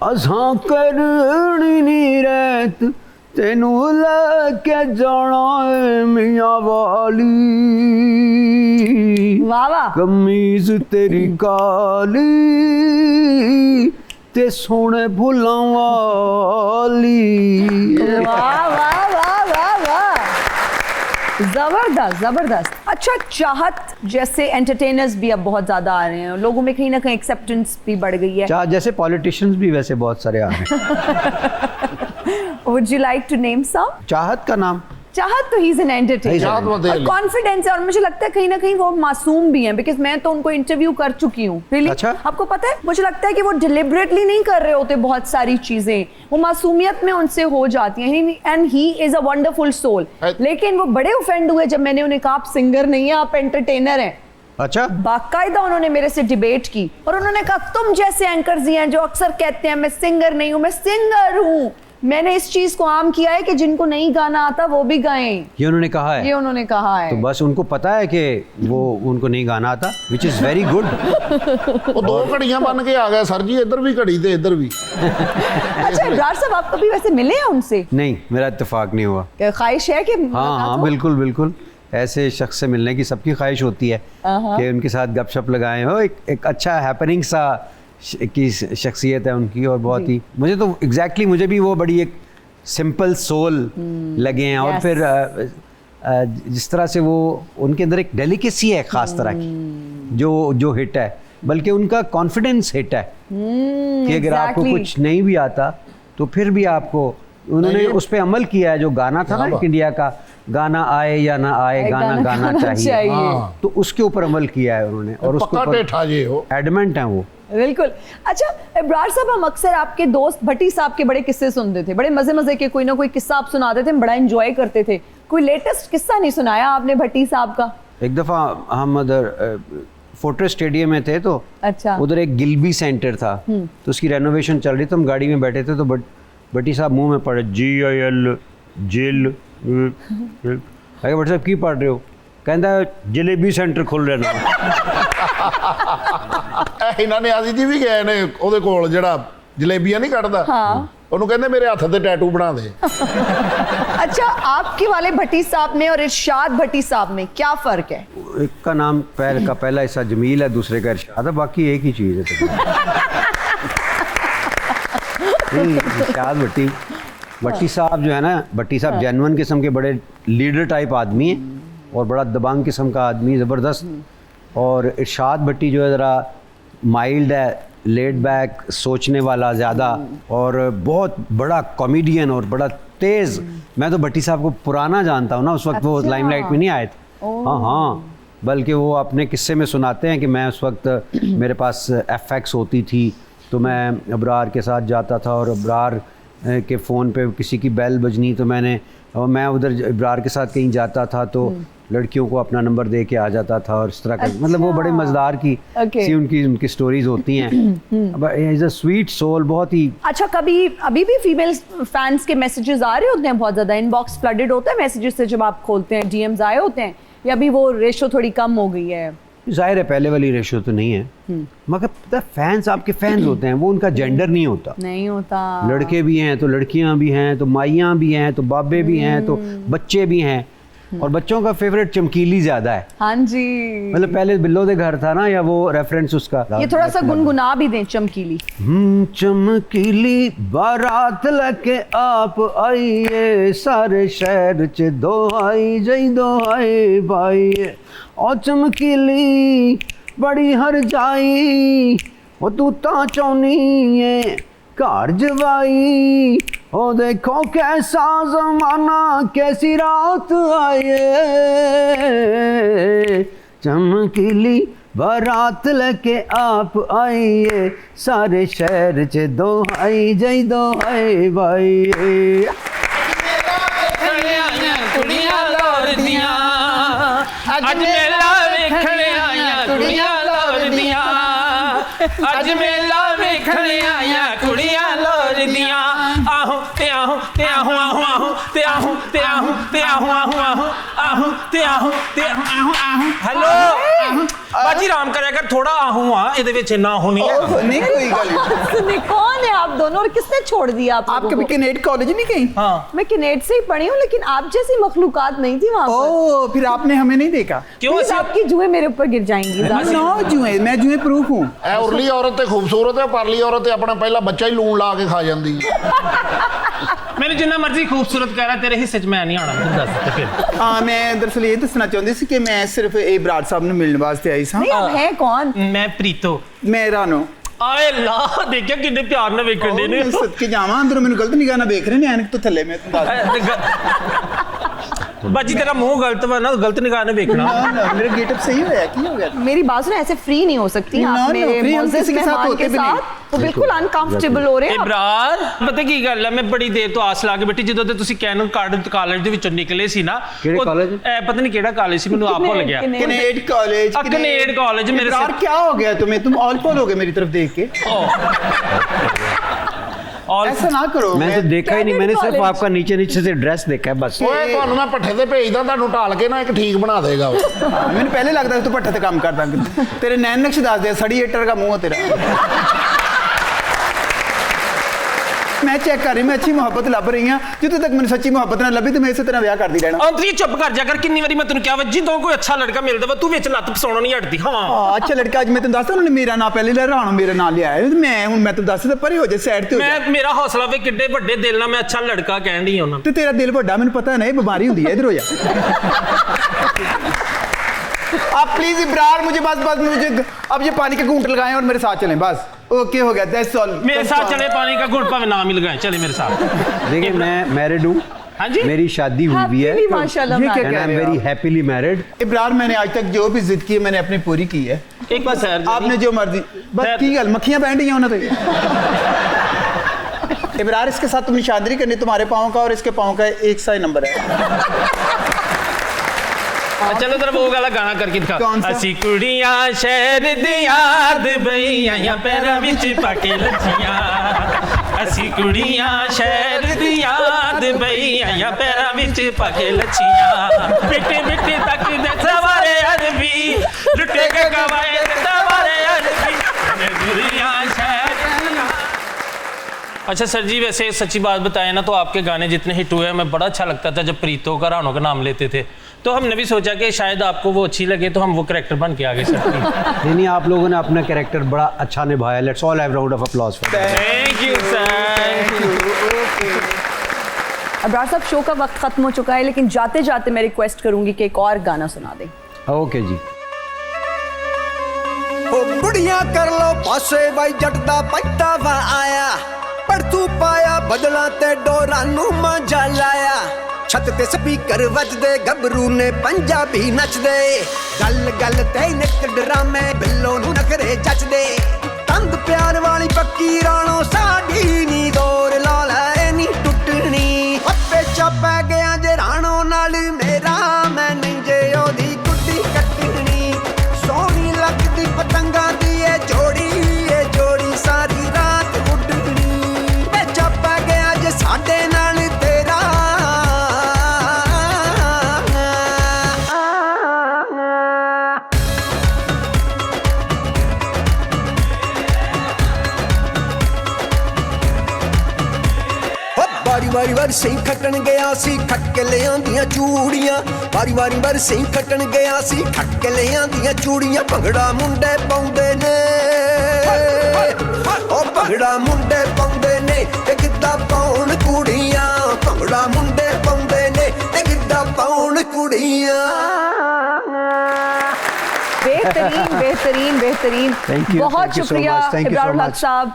असां करनी नी रैत तेनू लेके जाना है मियां वाली। वाह वाह। कमीज तेरी काली ते सोने फुलां वाली। वाह वाह वाह वाह वाह, जबरदस्त जबरदस्त। अच्छा चाहत जैसे एंटरटेनर्स भी अब बहुत ज्यादा आ रहे हैं, लोगों में कहीं ना कहीं एक्सेप्टेंस भी बढ़ गई है। जैसे पॉलिटिशियंस भी वैसे बहुत सारे आ रहे हैं। Would you like to name some? चाहत का नाम, चाहत तो ही इज एन एंटरटेनर चाहत मतलब और कॉन्फिडेंस है, और मुझे लगता है कहीं ना कहीं वो मासूम भी हैं, बिकॉज मैं तो उनको इंटरव्यू कर चुकी हूँ। रियली अच्छा? आपको पता है, मुझे लगता है कि वो डिलिबरेटली नहीं कर रहे होते बहुत सारी चीजें, वो मासूमियत में उनसे हो जाती हैं। And he is a wonderful soul. लेकिन वो बड़े ऑफेंड हुए जब मैंने उन्हें कहा आप सिंगर नहीं है, आप एंटरटेनर हैं। अच्छा, बाकायदा उन्होंने मेरे से डिबेट की और उन्होंने कहा तुम जैसे एंकर्स ही हैं जो अक्सर कहते हैं मैं सिंगर नहीं हूं, मैं सिंगर हूं। मैंने इस चीज को आम किया है कि जिनको नहीं गाना आता वो भी गाएं। ये उन्होंने कहा है। ये उन्होंने कहा है। तो बस उनको पता है कि वो उनको नहीं गाना आता, विच इज वेरी गुड। वो दो घड़ियां बन के आ गए सर जी, इधर भी घड़ी थे इधर भी। अच्छा इब्रार साहब आप कभी वैसे मिले हैं उनसे? नहीं, मेरा इत्तेफाक नहीं हुआ। क्या ख्वाहिश है कि हाँ हाँ, बिल्कुल बिल्कुल, ऐसे शख्स से मिलने की सबकी ख्वाहिश होती है कि उनके साथ गपशप लगाएं। हो एक अच्छा हैपनिंग सा की शख्सियत है उनकी, और बहुत ही मुझे तो एग्जैक्टली मुझे भी वो बड़ी एक सिंपल सोल लगे हैं। और फिर जिस तरह से वो उनके अंदर एक डेलिकेसी है ख़ास तरह की जो हिट है, बल्कि उनका कॉन्फिडेंस हिट है कि अगर आपको कुछ नहीं भी आता तो फिर भी आपको, उन्होंने उस पर अमल किया है। जो गाना था ना इंडिया का, गाना आए या ना आए गाना गाना चाहिए, तो उसके ऊपर अमल किया है उन्होंने, और उसके ऊपर एडमेंट हैं वो। बिल्कुल। अच्छा इब्रार साहब, हम अक्सर आपके दोस्त भट्टी साहब के बड़े किस्से सुनते थे, बड़े मजे मजे के कोई ना कोई किस्सा आप सुनाते थे, हम बड़ा एंजॉय करते थे। कोई लेटेस्ट किस्सा नहीं सुनाया आपने भट्टी साहब का? एक दफ़ा हम उधर फोर्ट्रेस स्टेडियम में थे, तो अच्छा उधर एक गिलबी सेंटर था, तो उसकी रेनोवेशन चल रही थी। हम गाड़ी में बैठे थे तो भट्टी साहब मुंह में पड़े GIL जिल। भट्टी साहब की पढ़ रहे हो? कहता जलेबी सेंटर खुल रहा ना। ਇਹਨਾਂ ਨਿਆਜ਼ੀ ਜੀ ਵੀ ਗਏ ਨੇ ਉਹਦੇ ਕੋਲ ਜਿਹੜਾ ਜਲੇਬੀਆਂ नहीं ਕੱਢਦਾ, ਉਹਨੂੰ ਕਹਿੰਦੇ ਮੇਰੇ ਹੱਥ ਤੇ टैटू बना दे। अच्छा आपके वाले भट्टी साहब में और इरशाद भट्टी साहब में क्या फर्क है? एक का नाम पहला हिस्सा जमील है, दूसरे का इरशाद है, बाकी एक ही चीज़ है। इरशाद भट्टी साहब जो है ना, भट्टी साहब जेन्युइन किस्म के बड़े लीडर टाइप आदमी हैं और बड़ा दबंग किस्म का आदमी, ज़बरदस्त। और इरशाद भट्टी जो है ज़रा माइल्ड है, लेड बैक, सोचने वाला ज़्यादा, और बहुत बड़ा कॉमेडियन और बड़ा तेज़। मैं तो भट्टी साहब को पुराना जानता हूँ ना, उस वक्त वो लाइमलाइट में नहीं आए थे। हाँ हाँ, बल्कि वो अपने किस्से में सुनाते हैं कि मैं उस वक्त मेरे पास FX होती थी, तो मैं अबरार के साथ जाता था, और अबरार के फ़ोन पे किसी की बेल बजनी तो मैं उधर इब्रार के साथ कहीं जाता था तो लड़कियों को अपना नंबर दे के आ जाता था, और इस तरह का। अच्छा। मतलब वो बड़े मज़ेदार की सी उनकी स्टोरीज होती हैं। इज़ अ स्वीट सोल, बहुत ही। अच्छा कभी अभी भी फीमेल फैंस के मैसेजेस आ रहे होते हैं बहुत ज़्यादा, इनबॉक्स फ्लडेड होता है मैसेजेस से जब आप खोलते हैं? DMs आए होते हैं, या अभी वो रेशो थोड़ी कम हो गई है? जाहिर है पहले वाली रेशो तो नहीं है, मगर पता फैंस आपके फैंस होते हैं, वो उनका जेंडर नहीं होता। नहीं होता। लड़के भी हैं तो लड़कियां भी हैं, तो माइयां भी हैं, तो बाबे भी हैं, तो बच्चे भी हैं। और बच्चों का फेवरेट चमकीली ज्यादा है। हाँ जी, मतलब पहले बिल्लो दे घर था ना, या वो रेफरेंस उसका। ये थोड़ा सा गुनगुना भी दें, चमकीली। चमकीली बारात लेके आप आइए, सारे शहर च दोहाई जई दोहाई भाई। और चमकीली बड़ी हर जाई, वो तू ता चौनी है घर जवाई, ओ देखो कैसा जमाना कैसी रात आए, चमकीली बारात लेके आप आइए, सारे शहर च दोहाई जय दोहाई भाई। ਅੱਜ ਮੇਲਾ ਵੇਖਣ ਆਈਆਂ ਕੁੜੀਆਂ ਲੋਰਦੀਆਂ, ਅੱਜ ਮੇਲਾ ਵੇਖਣ ਆਈਆਂ ਕੁੜੀਆਂ ਲੋਰਦੀਆਂ, ਆਹੋ ਤੇ ਆਹੋ ਤੇ ਆਹੋ ਆਹੋ ਆਹੋ ਤੇ ਆਹੋ ਤੇ ਆਹੋ ਤੇ ਆਹੋ ਆਹੋ ਆਹੋ ਆਹੋ ਤੇ ਆਹੋ ਤੇ ਆਹੋ ਆਹੋ। ਹੈਲੋ ਬਾਜੀ ਰਾਮ ਕਰਿਆ ਕਰ ਥੋੜਾ ਆਹੋ ਆ, ਇਹਦੇ ਵਿੱਚ ਇੰਨਾ ਆਹੋ ਨਹੀਂ ਹੈ। नहीं कोई गल नहीं। कौन है आप दोनों और किसने छोड़ दिया आप आप लोगों कभी को? कैनेड कॉलेज नहीं गई? हाँ मैं किनेट से ही पढ़ी हूँ, लेकिन आप जैसी मखलूकात नहीं थी वहाँ पर। ओ फिर आपने हमें नहीं देखा? क्यों Please, ऐसे आपकी जुए मेरे ऊपर गिर जाएंगी ज़्यादा। नो जुए, मैं जुए प्रूफ हूँ। ਇਹ ਉਰਲੀ ਔਰਤ ਤੇ ਖੂਬਸੂਰਤ ਹੈ, ਪਰਲੀ ਔਰਤ ਤੇ ਆਪਣਾ ਪਹਿਲਾ ਬੱਚਾ ਹੀ ਲੂਣ ਲਾ ਕੇ ਖਾ ਜਾਂਦੀ ਹੈ। ਮੈਨੂੰ ਜਿੰਨਾ ਮਰਜ਼ੀ ਖੂਬਸੂਰਤ ਕਹਿ ਰਿਹਾ, ਤੇਰੇ ਹਿੱਸੇ 'ਚ ਮੈਂ ਨਹੀਂ ਆਉਣਾ, ਤੂੰ ਦੱਸ ਤੇ ਫਿਰ। हाँ मैं दरअसल ये दसना चाहती सी कि मैं सिर्फ ए बराड़ साहब ने मिलने वास्ते आई सा। नहीं, आप हैं कौन? ਮੈਂ ਪ੍ਰੀਤੋ मैं रानो ਆਏ ਲਾ ਦੇਖਿਆ ਕਿੰਨੇ ਪਿਆਰ ਨਾਲ ਵੇਖਣ ਦੇ ਨੇ। सदके जावा अंदर मैंने गलत निगाह ना देख रहे ने, ऐनक तो थल्ले मैं तुम दस। ਬਾਜੀ ਤੇਰਾ ਮੂੰਹ ਗਲਤ ਵਾ ਨਾ, गलत निगाह ਨਾਲ ਵੇਖਣਾ। ना ना मेरा गेटअप सही होया, की हो गया? मेरी बात सुनो, ऐसे फ्री नहीं हो सकती No, आप no, मेरे free हम मुअज़्ज़ज़ किसी के साथ मेहमान होते के भी नहीं। साथ। वो बिल्कुल अनकंफर्टेबल हो रहे हैं आप। ਇਬਰਾਰ ਪਤਾ ਕੀ ਗੱਲ ਹੈ, ਮੈਂ ਬੜੀ ਦੇਰ ਤੋਂ ਆਸ ਲਾ ਕੇ ਬੈਠੀ, ਜਦੋਂ ਤੇ ਤੁਸੀਂ ਕੈਨਨ ਕਾਲਜ ਦੇ ਵਿੱਚੋਂ ਨਿਕਲੇ ਸੀ ਨਾ। ਕਿਹੜੇ ਕਾਲਜ? ਪਤਾ ਨਹੀਂ ਕਿਹੜਾ ਕਾਲਜ ਸੀ, ਮੈਨੂੰ ਆਪ ਭੁੱਲ ਗਿਆ। Canned college. कैनेड कॉलेज मेरे इब्रार से- क्या हो गया तुम्हें? तुम ऑल पॉल हो गए मेरी तरफ देख के। और ऐसा ना करो। मैंने तो देखा ही नहीं, मैंने सिर्फ कॉलेज। आपका नीचे नीचे से ड्रेस देखा है बस। ਓਏ ਤੁਹਾਨੂੰ ਮੈਂ ਪੱਠੇ ਤੇ ਭੇਜਦਾ, ਤੁਹਾਨੂੰ ਢਾਲ ਕੇ ਨਾ ਇੱਕ ਠੀਕ ਬਣਾ ਦੇਗਾ ਉਹ। मैंने पहले लगता तू भट्टे ते काम करता, तेरे नैन नक्श दस दे, सड़ी एटर का मुंह है तेरा। मैं चेक कर रही, मैं अच्छी मोहब्बत लभ रही हूँ, जितने तक मैंने सच्ची मोहब्बत ना लभी तो मैं इसी तरह ब्याह करती रहना। अंतरी चुप कर जा कर, कितनी बारी मैं तैਨੂੰ ਕਿਹਾ ਵਾ ਜਦੋਂ ਕੋਈ ਅੱਛਾ ਲੜਕਾ ਮਿਲਦਾ ਵਾ ਤੂੰ ਵਿੱਚ ਲੱਤ ਫਸਾਉਣੋਂ ਨਹੀਂ ਹਟਦੀ। ਹਾਂ अच्छा लड़का अज मैं तेन दसदा, उन्होंने मेरा नाम पहले लिया, राणो मेरा नाम लिया है, मैं हूं मैं तेन दस दे परे हो जा, साइड ते हो जा। ਮੈਂ ਮੇਰਾ ਹੌਸਲਾ ਵੇ ਕਿੱਡੇ ਵੱਡੇ ਦਿਲ ਨਾਲ ਮੈਂ ਅੱਛਾ ਲੜਕਾ ਕਹਿਣ ਦੀ ਉਹਨਾਂ ਨੂੰ। ते तेरा दिल बड़ा, मैंने पता है ना, ये बीमारी होती है, इधर हो जा। आप प्लीज इब्रार मुझे बस मुझे अब ये पानी के घूंट लगाएं और मेरे साथ चलें बस। ओके हो गया, दैट्स ऑल। मेरे साथ चले पानी का घुट भावे ना मिल गए, चले मेरे साथ। देखिए मैं मैरिड हूँ, हाँ जी मेरी शादी हुई भी है, Happily, माशाल्लाह, ये क्या एंड कह आई एम रहे हो वेरी आप? Happily married. इब्रार मैंने आज तक जो भी जिद की है मैंने अपनी पूरी की है। एक बार सैर दे आपने दी। जो मर्जी बस सैर- की गल मक्खियां बैठ गई उन्होंने इब्रार इसके साथ तुमने शादी नहीं करनी, तुम्हारे पाँव का और इसके पाँव का एक सा ही नंबर है। चलो जरा वो वाला गाना करके दिखा। कौन सा? असी कुड़ियां शहर दियां दुबईयां पैरां विच पाके लच्छियां, असी कुड़ियां शहर दियां दुबईयां पैरां विच पाके लच्छियां, बिटे बिटे तक दे सवारे अरबी लुटे के गवाए सवारे अरबी कुड़ियां शहर दियां। अच्छा सर जी, वैसे सच्ची बात बताएं ना तो आपके गाने जितने हिट हुए हमें बड़ा अच्छा लगता था जब प्रीतो का राणो का नाम लेते थे, तो हमने भी सोचा कि शायद आपको वो अच्छी लगे तो हम वो कैरेक्टर बन के आगे सकते हैं। नहीं आप लोगों ने अपना कैरेक्टर बड़ा अच्छा निभाया, let's all have round of applause for that. Thank you sir. Abrar साहब, शो का वक्त खत्म हो चुका है, लेकिन जाते जाते मैं रिक्वेस्ट करूंगी कि एक और गाना सुना दें। ओके जी। ओ बुढ़िया कर लो पासे बाई जट दा पछतावा आया, पर तू पाया बदला ते डोरा नू मजा लाया, छत ते स्पीकर वजदे गबरू ने पंजाबी नचदे, गल गल ते नित ड्रामे बिल्लो नू नखरे जचदे, तंग प्यार वाली पक्की राणो साडी नी दौर ला ले नी टुटनी, हप्पे चापा गया जे राणो नाल मेरा मैं नहीं जे ओदी गुड्डी कटनी, सोहनी लगदी पतंगा दी ये जोड़ी सारी रात उडनी, वे चापा गया जे साडे नाल तेरा। ਵਾਰੀ ਵਾਰੀ ਸਹੀ ਖੱਟਣ ਗਿਆ ਸੀ, ਖੱਟ ਕੇ ਲਿਆਂਦੀਆਂ ਚੂੜੀਆਂ, ਵਾਰੀ ਵਾਰੀ ਸਹੀ ਖੱਟਣ ਗਿਆ ਸੀ, ਖੱਟ ਕੇ ਲਿਆਂਦੀਆਂ ਚੂੜੀਆਂ, ਭੰਗੜਾ ਮੁੰਡੇ ਪਾਉਂਦੇ ਨੇ, ਉਹ ਭੰਗੜਾ ਮੁੰਡੇ ਪਾਉਂਦੇ ਨੇ ਤੇ ਗਿੱਧਾ ਪਾਉਣ ਕੁੜੀਆਂ, ਭੰਗੜਾ ਮੁੰਡੇ ਪਾਉਂਦੇ ਨੇ ਤੇ ਗਿੱਧਾ ਪਾਉਣ ਕੁੜੀਆਂ। बेहतरीन बेहतरीन बेहतरीन। Thank you, बहुत thank you so शुक्रिया much, thank you so Ibrar much. साहब,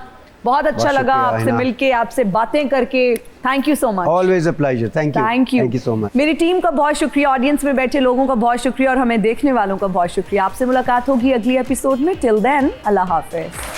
बहुत अच्छा बहुत लगा शुक्रिया, आपसे हिना। मिलके, आपसे बातें करके। Thank you so much. Always a pleasure. Thank you. Thank you so much. मेरी टीम का बहुत शुक्रिया, ऑडियंस में बैठे लोगों का बहुत शुक्रिया और हमें देखने वालों का बहुत शुक्रिया। आपसे मुलाकात होगी अगली एपिसोड में। टिल देन, अल्लाह हाफिज।